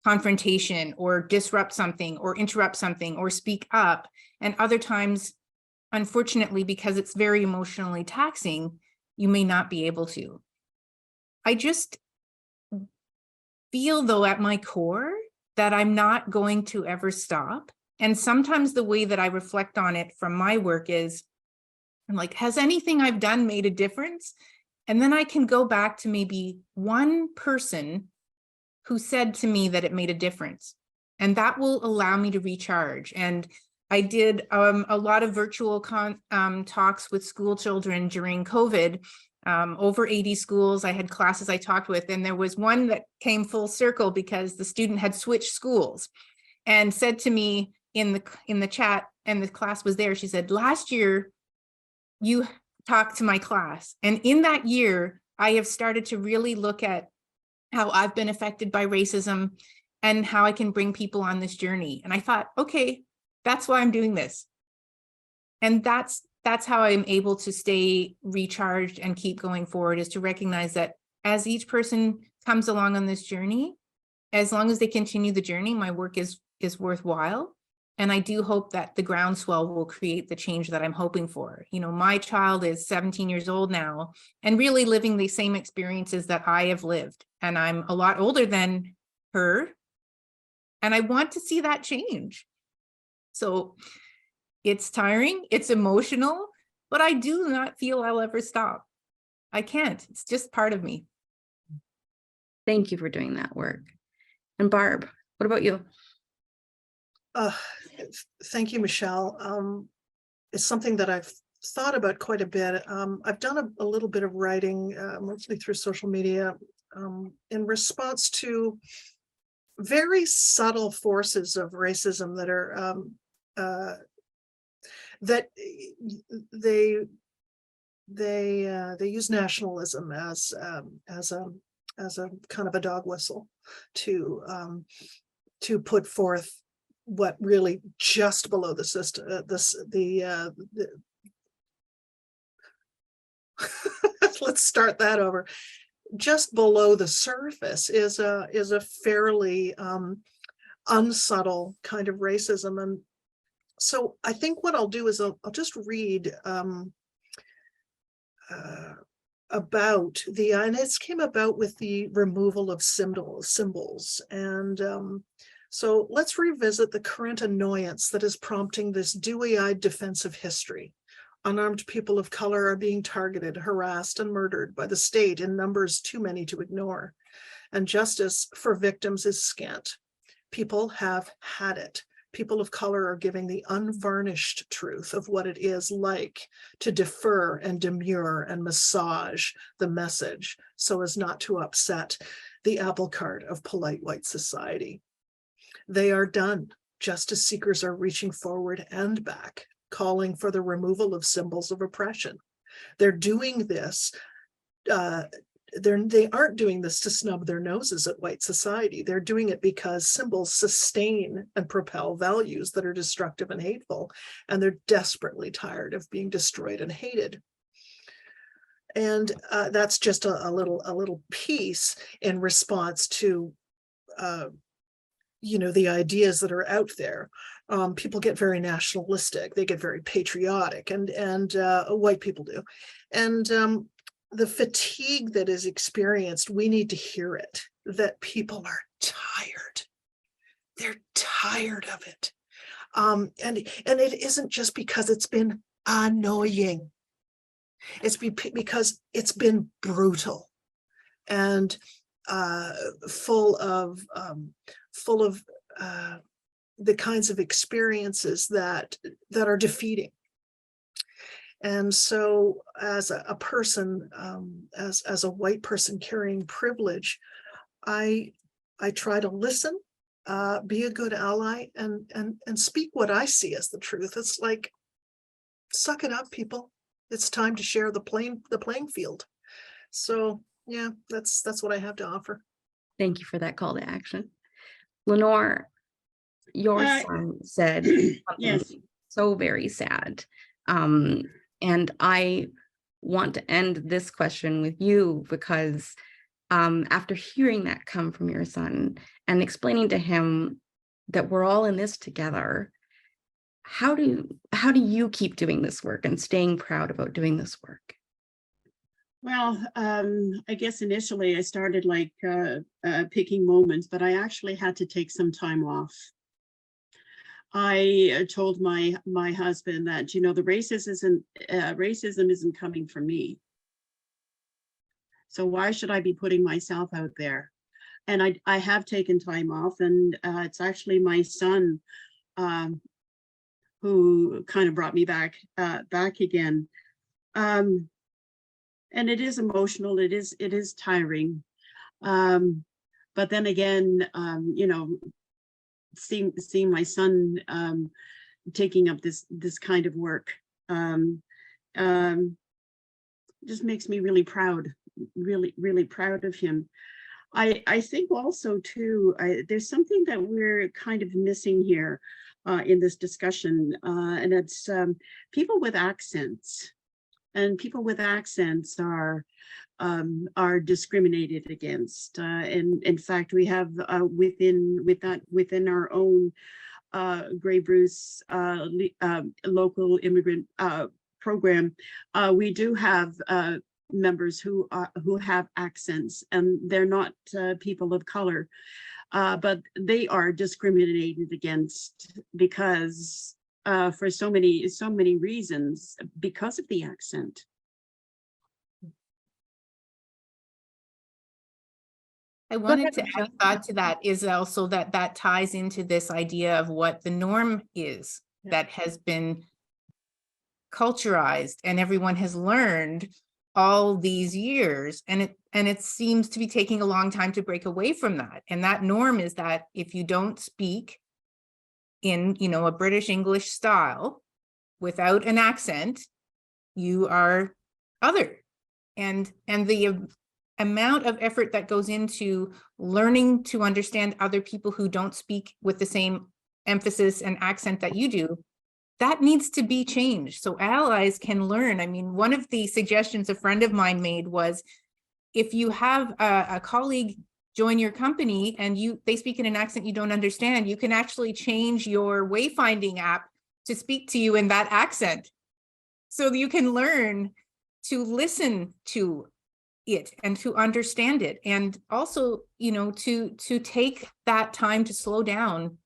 confrontation or disrupt something or interrupt something or speak up. And other times, unfortunately, because it's very emotionally taxing, you may not be able to. I just feel, though, at my core that I'm not going to ever stop. And sometimes the way that I reflect on it from my work is, I'm like, has anything I've done made a difference? And then I can go back to maybe one person who said to me that it made a difference. And that will allow me to recharge. And I did a lot of virtual talks with school children during COVID, over 80 schools. I had classes I talked with, and there was one that came full circle because the student had switched schools. and said to me in the chat, and the class was there, she said, last year you talked to my class, and in that year I have started to really look at how I've been affected by racism and how I can bring people on this journey. And I thought, okay, that's why I'm doing this. And that's how I'm able to stay recharged and keep going forward, is to recognize that as each person comes along on this journey, as long as they continue the journey, my work is worthwhile. And I do hope that the groundswell will create the change that I'm hoping for. You know, my child is 17 years old now and really living the same experiences that I have lived. And I'm a lot older than her. And I want to see that change. So it's tiring, it's emotional, but I do not feel I'll ever stop. I can't. It's just part of me. Thank you for doing that work. And Barb, what about you? Thank you, Michelle. It's something that I've thought about quite a bit. I've done a little bit of writing, mostly through social media, in response to very subtle forces of racism that are that they use nationalism as a kind of a dog whistle to put forth what really just below the system, let's start that over. Just below the surface is a fairly unsubtle kind of racism. And so I think what I'll do is I'll just read about and it's came about with the removal of symbols. And so let's revisit the current annoyance that is prompting this dewy-eyed defense of history. Unarmed people of color are being targeted, harassed, and murdered by the state in numbers too many to ignore. And justice for victims is scant. People have had it. People of color are giving the unvarnished truth of what it is like to defer and demur and massage the message so as not to upset the apple cart of polite white society. They are done. Justice seekers are reaching forward and back, calling for the removal of symbols of oppression. They're doing this, they aren't doing this to snub their noses at white society. They're doing it because symbols sustain and propel values that are destructive and hateful, and they're desperately tired of being destroyed and hated. And that's just a little piece in response to the ideas that are out there. People get very nationalistic, they get very patriotic, and white people do. And the fatigue that is experienced, we need to hear it, that people are tired. They're tired of it. And it isn't just because it's been annoying. It's because it's been brutal and full of the kinds of experiences that are defeating. And so as a person, as a white person carrying privilege, I try to listen, be a good ally, and speak what I see as the truth. It's like, suck it up, people. It's time to share the playing field. So yeah, that's what I have to offer. Thank you for that call to action. Lenore, your son said something yes. so very sad. And I want to end this question with you because after hearing that come from your son and explaining to him that we're all in this together, how do you keep doing this work and staying proud about doing this work? Well, I guess initially I started like picking moments, but I actually had to take some time off. I told my husband that, the racism isn't coming from me. So why should I be putting myself out there? And I have taken time off, and it's actually my son who kind of brought me back again. And it is emotional. It is tiring. But then again, seeing my son taking up this kind of work just makes me really proud, really proud of him. I think also too, there's something that we're kind of missing here in this discussion, and it's people with accents. And people with accents are discriminated against. And in fact, we have within our own Grey Bruce local immigrant program, we do have members who have accents, and they're not people of color, but they are discriminated against because for so many reasons because of the accent. I wanted to add a thought to that is also that ties into this idea of what the norm is that has been culturized and everyone has learned all these years, and it seems to be taking a long time to break away from that. And that norm is that if you don't speak in, you know, a British English style without an accent, you are other. And the amount of effort that goes into learning to understand other people who don't speak with the same emphasis and accent that you do, that needs to be changed so allies can learn. I mean, one of the suggestions a friend of mine made was, if you have a colleague join your company and they speak in an accent you don't understand, you can actually change your wayfinding app to speak to you in that accent, so that you can learn to listen to it and to understand it. And also, you know, to take that time to slow down,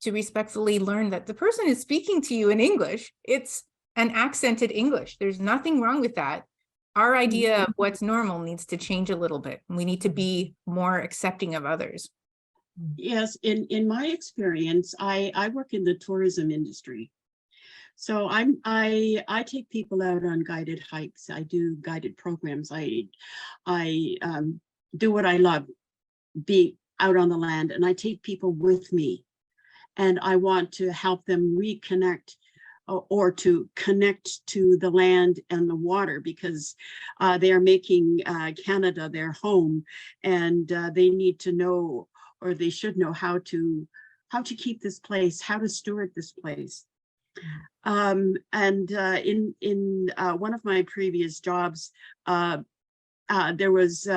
to respectfully learn that the person is speaking to you in English. It's an accented English. There's nothing wrong with that. Our idea of what's normal needs to change a little bit. We need to be more accepting of others. Yes, in my experience, I work in the tourism industry. So I take people out on guided hikes. I do guided programs. I do what I love, be out on the land, and I take people with me. And I want to help them reconnect or to connect to the land and the water, because they are making Canada their home, and they need to know, or they should know, how to keep this place, how to steward this place. And in one of my previous jobs, there was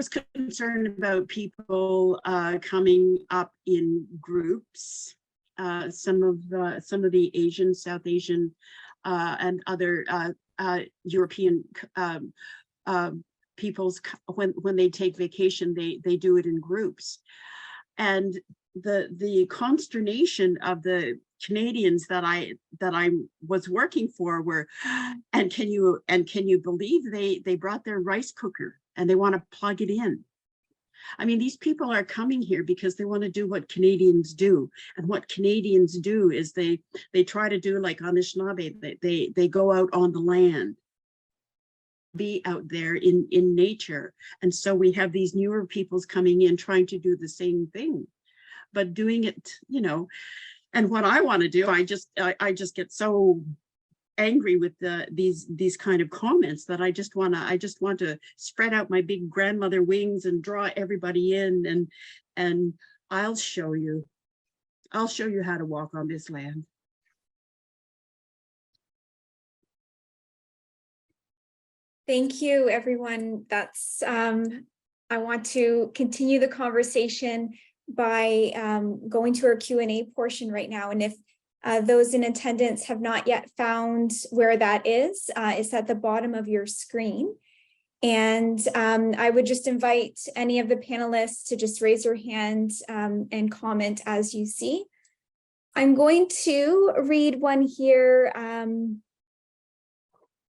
concern about people coming up in groups. Some of the Asian, South Asian, and other European peoples, when they take vacation, they do it in groups. And the consternation of the Canadians that I was working for were, and can you believe they brought their rice cooker and they want to plug it in? I mean, these people are coming here because they want to do what Canadians do. And what Canadians do is they try to do like Anishinaabe, they go out on the land, be out there in nature. And so we have these newer peoples coming in trying to do the same thing, but doing it, you know. And what I want to do, I just get so angry with these kind of comments that I just want to spread out my big grandmother wings and draw everybody in, and I'll show you how to walk on this land. Thank you, everyone. That's I want to continue the conversation by going to our Q&A portion right now. And if those in attendance have not yet found where that is, it's at the bottom of your screen. And I would just invite any of the panelists to just raise your hand and comment as you see. I'm going to read one here.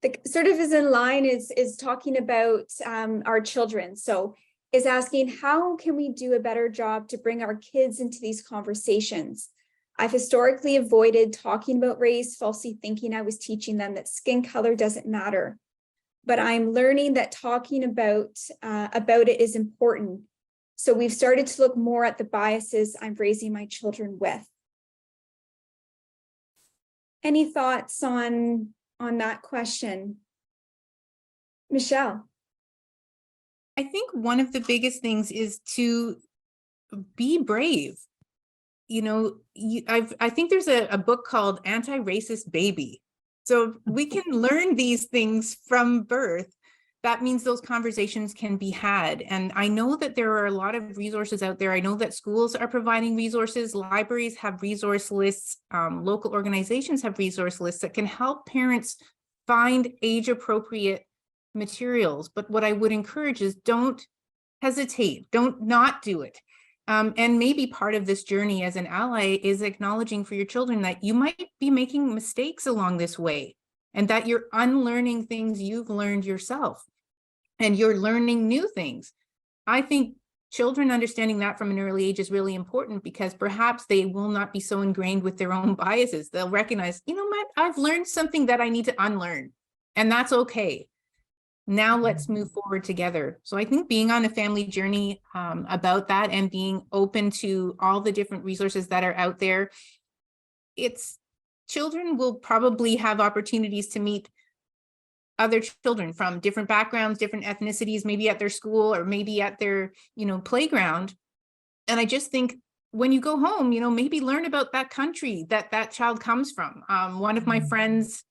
That sort of is in line, is talking about our children. So is asking, how can we do a better job to bring our kids into these conversations? I've historically avoided talking about race, falsely thinking I was teaching them that skin color doesn't matter. But I'm learning that talking about it is important. So we've started to look more at the biases I'm raising my children with. Any thoughts on that question? Michelle? I think one of the biggest things is to be brave. You know, I think there's a book called Anti-Racist Baby. So we can learn these things from birth. That means those conversations can be had. And I know that there are a lot of resources out there. I know that schools are providing resources, libraries have resource lists, local organizations have resource lists that can help parents find age-appropriate materials. But what I would encourage is don't hesitate, don't not do it. And maybe part of this journey as an ally is acknowledging for your children that you might be making mistakes along this way and that you're unlearning things you've learned yourself and you're learning new things. I think children understanding that from an early age is really important because perhaps they will not be so ingrained with their own biases. They'll recognize, you know what, I've learned something that I need to unlearn, and that's okay. Now let's move forward together. So I think being on a family journey about that and being open to all the different resources that are out there, children will probably have opportunities to meet other children from different backgrounds, different ethnicities, maybe at their school or maybe at their, playground. And I just think when you go home, maybe learn about that country that child comes from. One of my friends,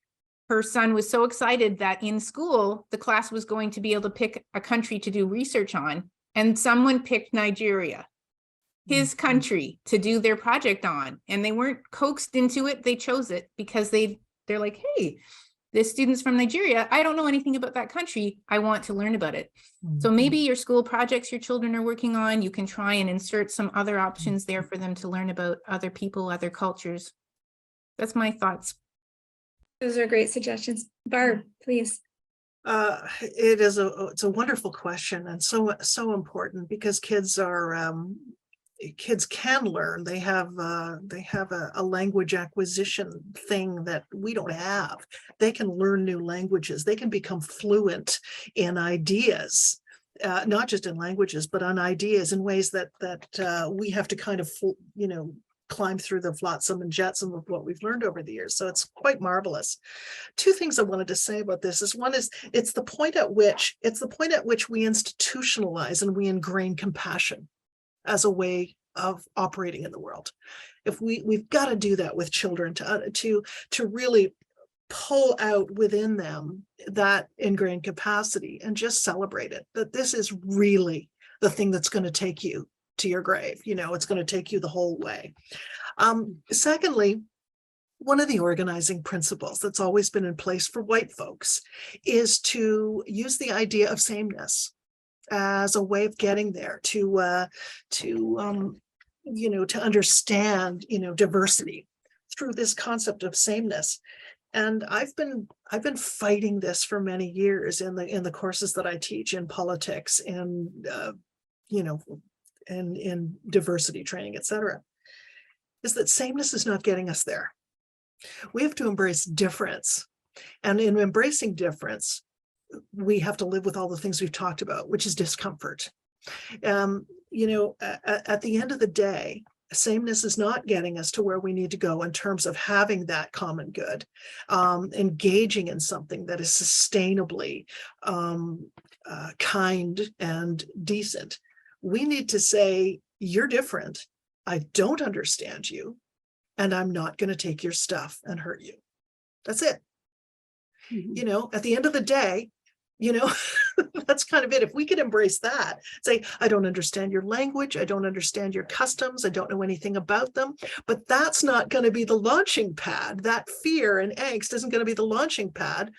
her son was so excited that in school, the class was going to be able to pick a country to do research on, and someone picked Nigeria, his country, to do their project on. And they weren't coaxed into it, they chose it because they're like, hey, this student's from Nigeria. I don't know anything about that country. I want to learn about it. So maybe your school projects your children are working on, you can try and insert some other options there for them to learn about other people, other cultures. That's my thoughts. Those are great suggestions. Barb, please. It's a wonderful question and so important because kids can learn. They have a language acquisition thing that we don't have. They can learn new languages. They can become fluent in ideas, not just in languages, but on ideas in ways that we have to kind of climb through the flotsam and jetsam of what we've learned over the years. So it's quite marvelous. Two things I wanted to say about this is one is it's the point at which we institutionalize and we ingrain compassion as a way of operating in the world. If we've got to do that with children to really pull out within them that ingrained capacity and just celebrate it, that this is really the thing that's going to take you to your grave. It's going to take you the whole way. Secondly, one of the organizing principles that's always been in place for white folks is to use the idea of sameness as a way of getting there, to understand diversity through this concept of sameness. And I've been fighting this for many years in the courses that I teach in politics and and in diversity training, etc., is that sameness is not getting us there. We have to embrace difference. And in embracing difference, we have to live with all the things we've talked about, which is discomfort. At the end of the day, sameness is not getting us to where we need to go in terms of having that common good, engaging in something that is sustainably kind and decent. We need to say, you're different. I don't understand you, and I'm not going to take your stuff and hurt you. That's it. At the end of the day, that's kind of it. If we could embrace that, say, I don't understand your language, I don't understand your customs, I don't know anything about them, but that's not going to be the launching pad. That fear and angst isn't going to be the launching pad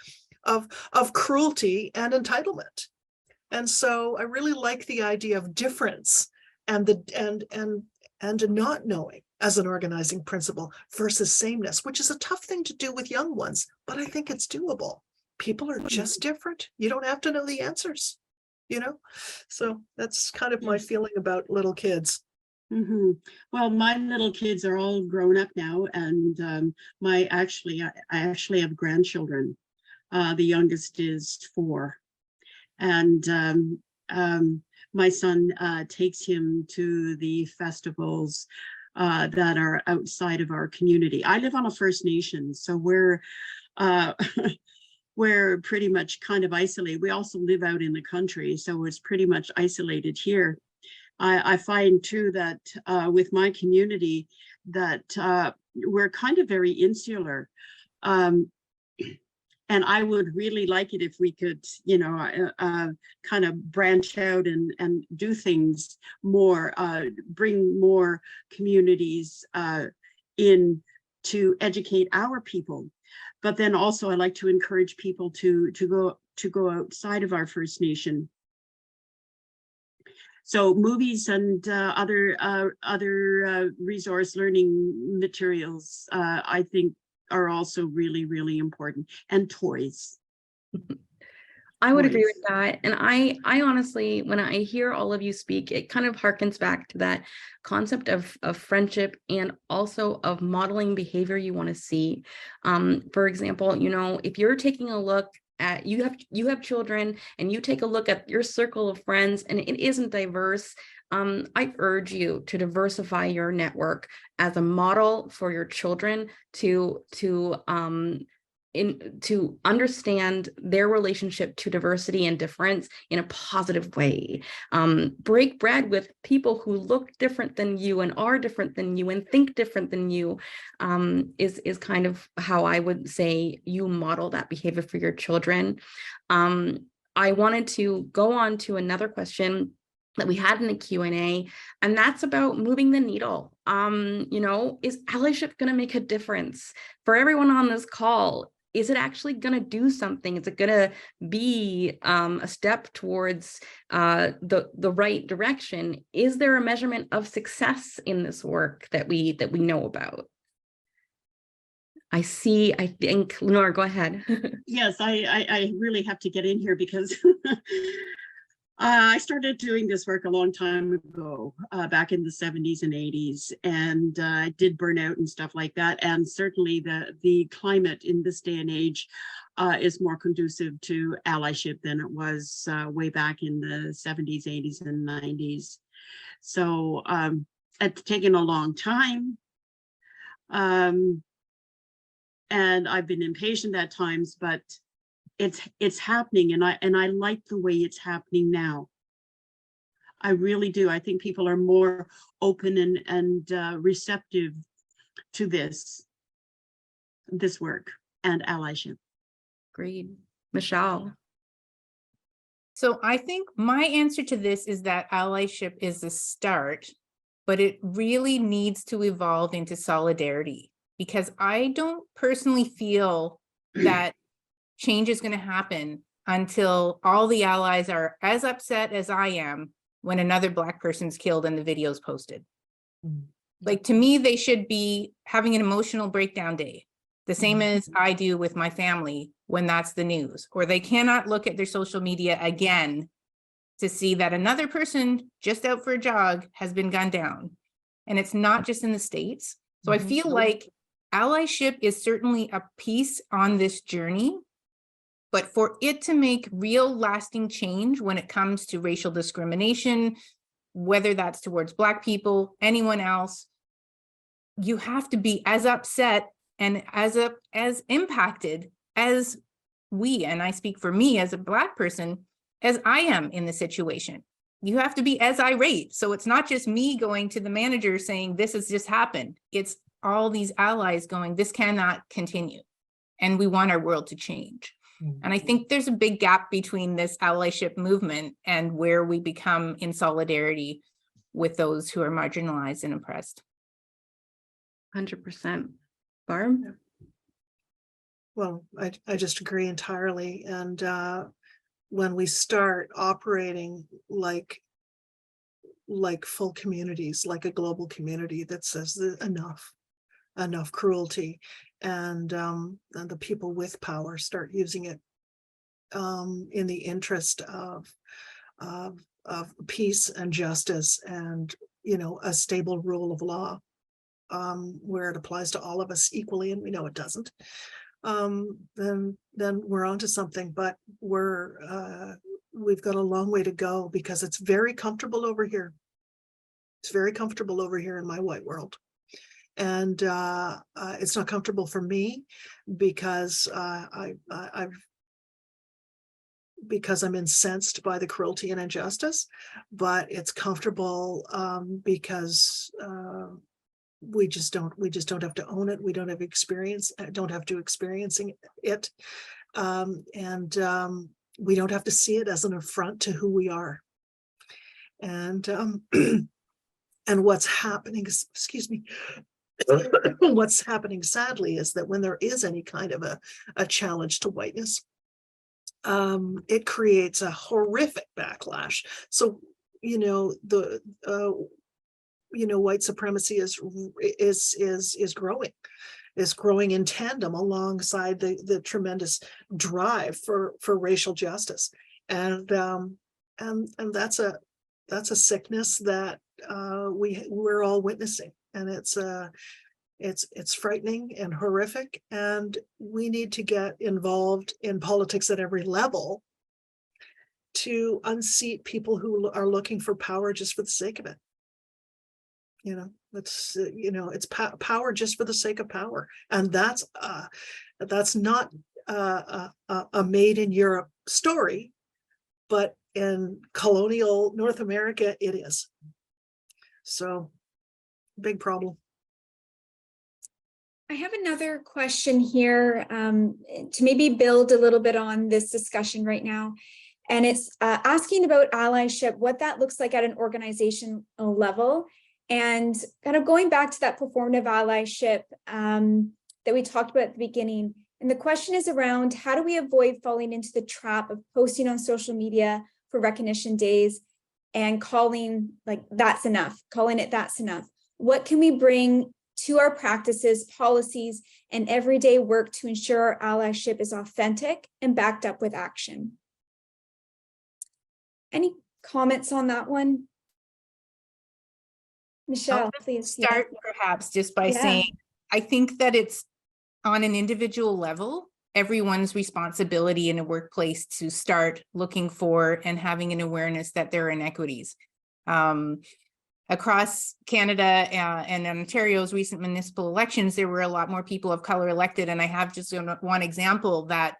of cruelty and entitlement. And so I really like the idea of difference and not knowing as an organizing principle versus sameness, which is a tough thing to do with young ones, but I think it's doable. People are just different. You don't have to know the answers, So that's kind of my feeling about little kids. Mm-hmm. Well, my little kids are all grown up now, and I actually have grandchildren. The youngest is 4. And my son takes him to the festivals that are outside of our community. I live on a First Nation, so we're we're pretty much kind of isolated. We also live out in the country, so it's pretty much isolated here. I find too that with my community that we're kind of very insular. And I would really like it if we could, you know, kind of branch out and do things more, bring more communities in to educate our people. But then also I like to encourage people to go outside of our First Nation. So movies and other resource learning materials, I think, are also really, really important, and toys. I would agree with that. And I honestly, when I hear all of you speak, it kind of harkens back to that concept of friendship and also of modeling behavior you want to see. For example, you know, if you're taking a look at, you have children and you take a look at your circle of friends and it isn't diverse, I urge you to diversify your network as a model for your children to understand their relationship to diversity and difference in a positive way. Break bread with people who look different than you and are different than you and think different than you, is kind of how I would say you model that behavior for your children. I wanted to go on to another question that we had in the Q&A, and that's about moving the needle. You know, is allyship going to make a difference for everyone on this call? Is it actually going to do something? Is it going to be a step towards the right direction? Is there a measurement of success in this work that we know about? I think, Lenore, go ahead. Yes, I really have to get in here because I started doing this work a long time ago, back in the 70s and 80s, and I did burnout and stuff like that. And certainly the climate in this day and age is more conducive to allyship than it was way back in the 70s, 80s, and 90s. So it's taken a long time. And I've been impatient at times, but it's happening, and I like the way it's happening now. I really do. I think people are more open and receptive to this work and allyship. Agreed. Michelle. So I think my answer to this is that allyship is a start, but it really needs to evolve into solidarity, because I don't personally feel that change is going to happen until all the allies are as upset as I am when another Black person's killed and the video's posted. Like, to me, they should be having an emotional breakdown day, the same as I do with my family when that's the news, or they cannot look at their social media again to see that another person just out for a jog has been gunned down. And it's not just in the States. So I feel like allyship is certainly a piece on this journey, but for it to make real lasting change when it comes to racial discrimination, whether that's towards Black people, anyone else, you have to be as upset and as impacted as we, and I speak for me as a Black person, as I am in the situation. You have to be as irate. So it's not just me going to the manager saying, this has just happened. It's all these allies going, this cannot continue. And we want our world to change. And I think there's a big gap between this allyship movement and where we become in solidarity with those who are marginalized and oppressed. 100%. Barb? Well, I just agree entirely. And when we start operating like full communities, like a global community that says that enough cruelty, and the people with power start using it in the interest of peace and justice, and, you know, a stable rule of law, where it applies to all of us equally, and we know it doesn't, then we're onto something. But we're we've got a long way to go because it's very comfortable over here. It's very comfortable over here in my white world. And it's not comfortable for me because because I'm incensed by the cruelty and injustice, but it's comfortable because we just don't have to own it. We don't have to experiencing it, and we don't have to see it as an affront to who we are. And and what's happening, excuse me, what's happening sadly is that when there is any kind of a challenge to whiteness, it creates a horrific backlash. So, you know, white supremacy is growing in tandem alongside the tremendous drive for racial justice, and that's a sickness that we're all witnessing, and it's frightening and horrific, and we need to get involved in politics at every level to unseat people who are looking for power just for the sake of it. You know, it's power just for the sake of power, and that's not a made in Europe story, but in colonial North America it is. So, big problem. I have another question here to maybe build a little bit on this discussion right now. And it's asking about allyship, what that looks like at an organizational level, and kind of going back to that performative allyship that we talked about at the beginning. And the question is around, how do we avoid falling into the trap of posting on social media for recognition days and calling like that's enough, calling it that's enough? What can we bring to our practices, policies, and everyday work to ensure our allyship is authentic and backed up with action? Any comments on that one? Michelle, please. Start perhaps just by saying, I think that it's on an individual level, everyone's responsibility in a workplace to start looking for and having an awareness that there are inequities. Across Canada and Ontario's recent municipal elections, there were a lot more people of color elected. And I have just one example that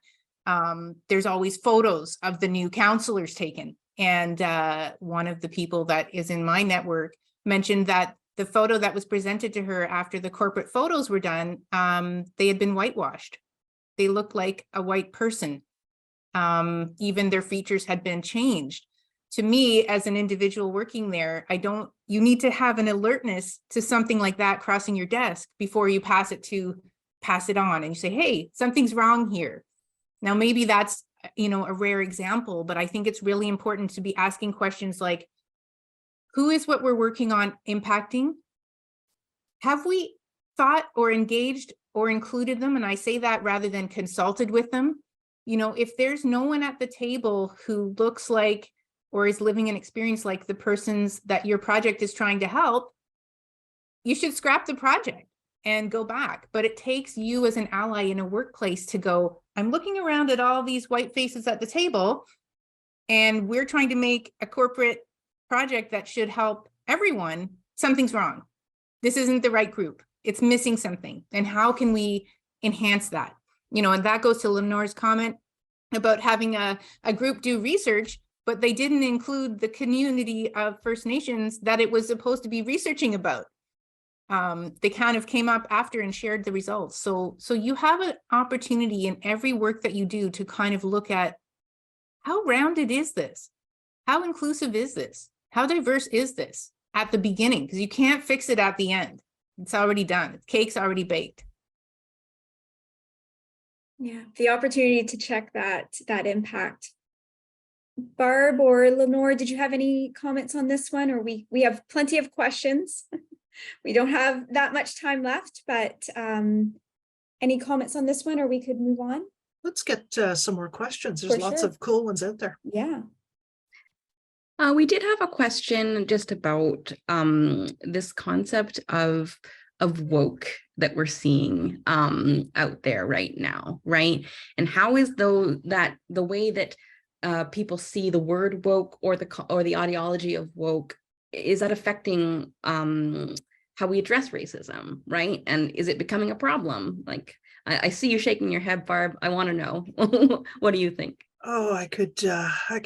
there's always photos of the new councillors taken. And one of the people that is in my network mentioned that the photo that was presented to her after the corporate photos were done, they had been whitewashed. They looked like a white person. Even their features had been changed. To me, as an individual working there, you need to have an alertness to something like that crossing your desk before you pass it on, and you say, hey, something's wrong here. Now, maybe that's, a rare example, but I think it's really important to be asking questions like, who is what we're working on impacting? Have we thought or engaged or included them? And I say that rather than consulted with them. If there's no one at the table who looks like or is living an experience like the persons that your project is trying to help, you should scrap the project and go back. But it takes you as an ally in a workplace to go, I'm looking around at all these white faces at the table, and we're trying to make a corporate project that should help everyone. Something's wrong. This isn't the right group. It's missing something. And how can we enhance that? And that goes to Lenore's comment about having a group do research, but they didn't include the community of First Nations that it was supposed to be researching about. They kind of came up after and shared the results. So you have an opportunity in every work that you do to kind of look at how rounded is this? How inclusive is this? How diverse is this at the beginning? Because you can't fix it at the end. It's already done. The cake's already baked. Yeah, the opportunity to check that impact. Barb or Lenore, did you have any comments on this one? Or we have plenty of questions. We don't have that much time left, but any comments on this one, or we could move on? Let's get some more questions. There's lots of cool ones out there. Yeah. We did have a question just about this concept of woke that we're seeing out there right now, right? And how is the way that people see the word woke or the ideology of woke, is that affecting how we address racism, right? And is it becoming a problem? Like, I see you shaking your head, Barb. I want to know. What do you think? Oh, I could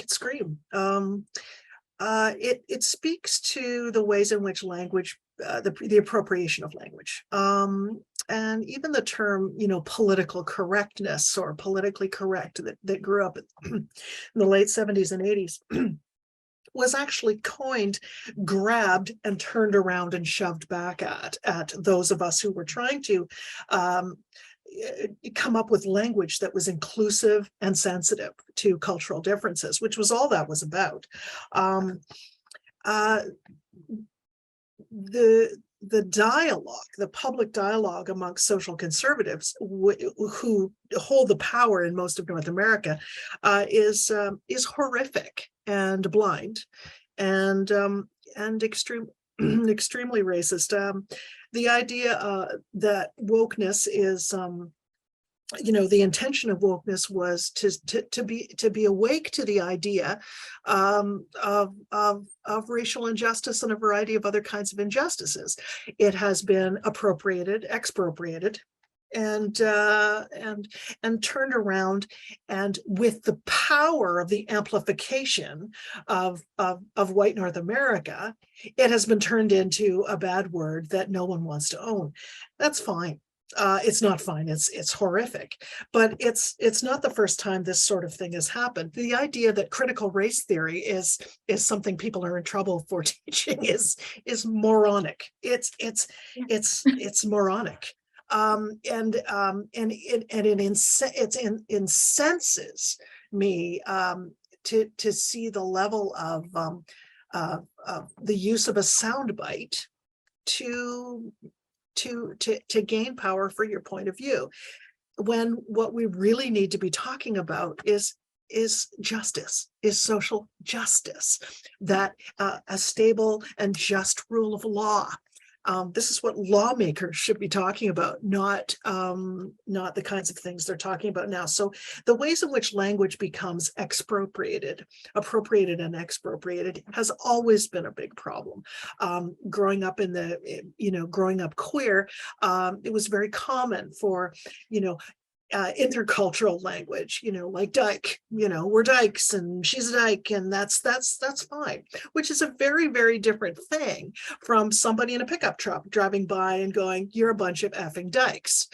scream. It speaks to the ways in which language, the appropriation of language, and even the term, political correctness or politically correct that grew up in the late 70s and 80s was actually coined, grabbed, and turned around and shoved back at those of us who were trying to come up with language that was inclusive and sensitive to cultural differences, which was all that was about. The dialogue, the public dialogue amongst social conservatives who hold the power in most of North America is horrific and blind and extremely racist. The idea that wokeness is the intention of wokeness was to be awake to the idea of racial injustice and a variety of other kinds of injustices. It has been appropriated, expropriated, and turned around, and with the power of the amplification of white North America, it has been turned into a bad word that no one wants to own. That's fine. It's not fine, it's horrific, but it's not the first time this sort of thing has happened. The idea that critical race theory is something people are in trouble for teaching is moronic. It's moronic. It incenses me to see the level of the use of a soundbite to gain power for your point of view, when what we really need to be talking about is justice, is social justice, that a stable and just rule of law. This is what lawmakers should be talking about, not the kinds of things they're talking about now. So the ways in which language becomes appropriated and expropriated has always been a big problem. Growing up growing up queer, it was very common for, intercultural language, like dyke, we're dykes and she's a dyke, and that's fine, which is a very, very different thing from somebody in a pickup truck driving by and going, you're a bunch of effing dykes.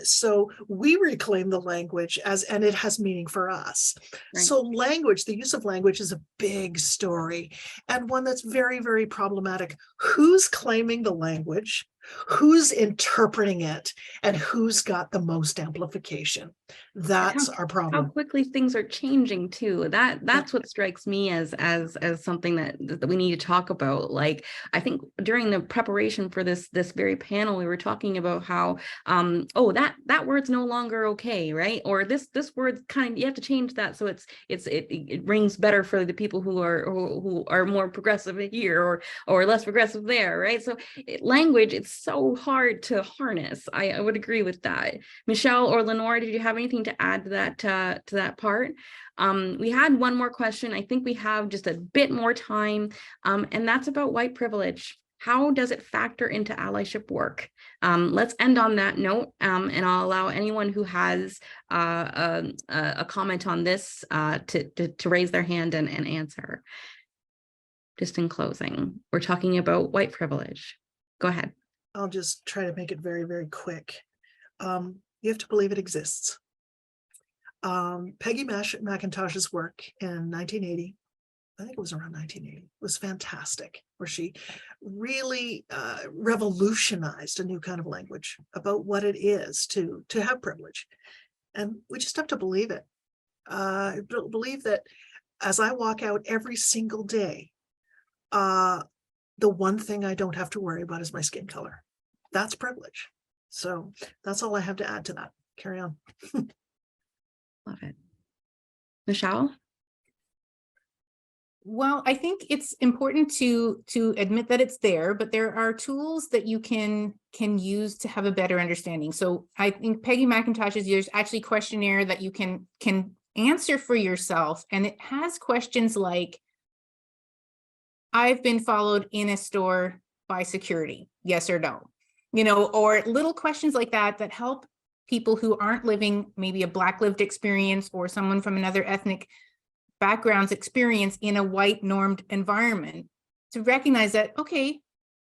So we reclaim the language and it has meaning for us. Right. So language, the use of language is a big story, and one that's very, very problematic. Who's claiming the language? Who's interpreting it, and who's got the most amplification? That's our problem. How quickly things are changing too. That's what strikes me as something that we need to talk about. Like, I think during the preparation for this very panel, we were talking about how that word's no longer okay, right? Or this word you have to change that so it rings better for the people who are more progressive here or less progressive there, right? So language, it's so hard to harness. I would agree with that. Michelle or Lenore, did you have anything to add to that part? We had one more question. I think we have just a bit more time, and that's about white privilege. How does it factor into allyship work? Let's end on that note, and I'll allow anyone who has a comment on this to raise their hand and answer. Just in closing, we're talking about white privilege. Go ahead. I'll just try to make it very, very quick. You have to believe it exists. Peggy McIntosh's work in 1980, I think it was around 1980, was fantastic, where she really revolutionized a new kind of language about what it is to have privilege. And we just have to believe it. Believe that as I walk out every single day, the one thing I don't have to worry about is my skin color. That's privilege. So that's all I have to add to that. Carry on. Love it. Michelle? Well, I think it's important to admit that it's there, but there are tools that you can use to have a better understanding. So I think Peggy McIntosh's, there's actually questionnaire that you can answer for yourself. And it has questions like, I've been followed in a store by security, yes or no? You know, or little questions like that that help people who aren't living maybe a Black lived experience or someone from another ethnic background's experience in a white normed environment to recognize that, okay,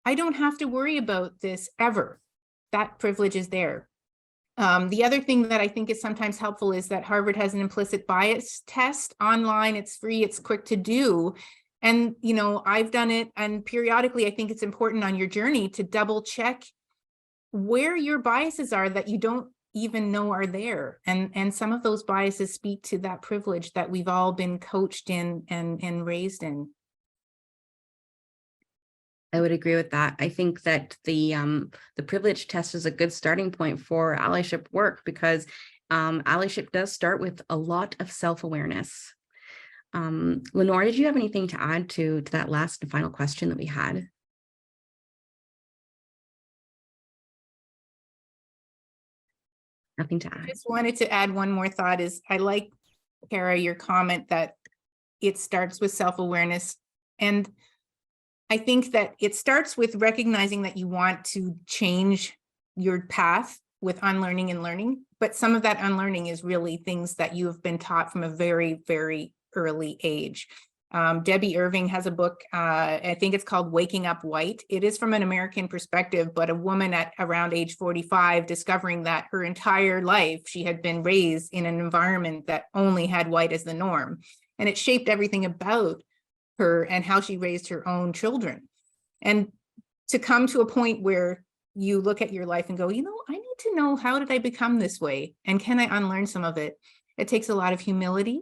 I don't have to worry about this ever. That privilege is there. The other thing that I think is sometimes helpful is that Harvard has an implicit bias test online. It's free, it's quick to do. And, you know, I've done it, and periodically I think it's important on your journey to double check where your biases are that you don't even know are there. And some of those biases speak to that privilege that we've all been coached in and raised in. I would agree with that. I think that the privilege test is a good starting point for allyship work, because allyship does start with a lot of self-awareness. Lenore, did you have anything to add to that last and final question that we had? Nothing to add. I just wanted to add one more thought is I like, Kara, your comment that it starts with self-awareness. And I think that it starts with recognizing that you want to change your path with unlearning and learning, but some of that unlearning is really things that you have been taught from a very, very early age. Debbie Irving has a book, I think it's called Waking Up White. It is from an American perspective, but a woman at around age 45 discovering that her entire life she had been raised in an environment that only had white as the norm. And it shaped everything about her and how she raised her own children. And to come to a point where you look at your life and go, you know, I need to know, how did I become this way? And can I unlearn some of it? It takes a lot of humility,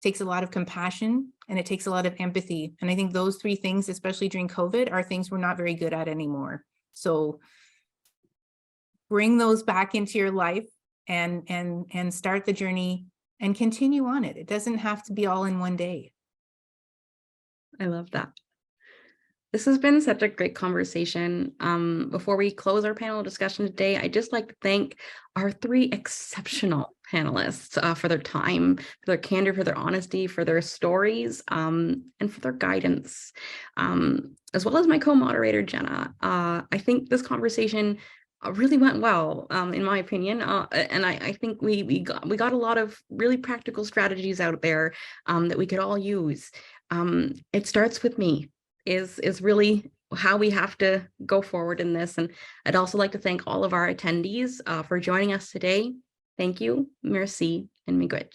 takes a lot of compassion, and it takes a lot of empathy. And I think those three things, especially during COVID, are things we're not very good at anymore. So bring those back into your life and start the journey and continue on it. It doesn't have to be all in one day. I love that. This has been such a great conversation. Before we close our panel discussion today, I'd just like to thank our three exceptional panelists for their time, for their candor, for their honesty, for their stories, and for their guidance, as well as my co-moderator, Jenna. I think this conversation really went well, in my opinion, and I think we got a lot of really practical strategies out there that we could all use. It starts with me is really how we have to go forward in this. And I'd also like to thank all of our attendees for joining us today. Thank you, merci, and miigwech.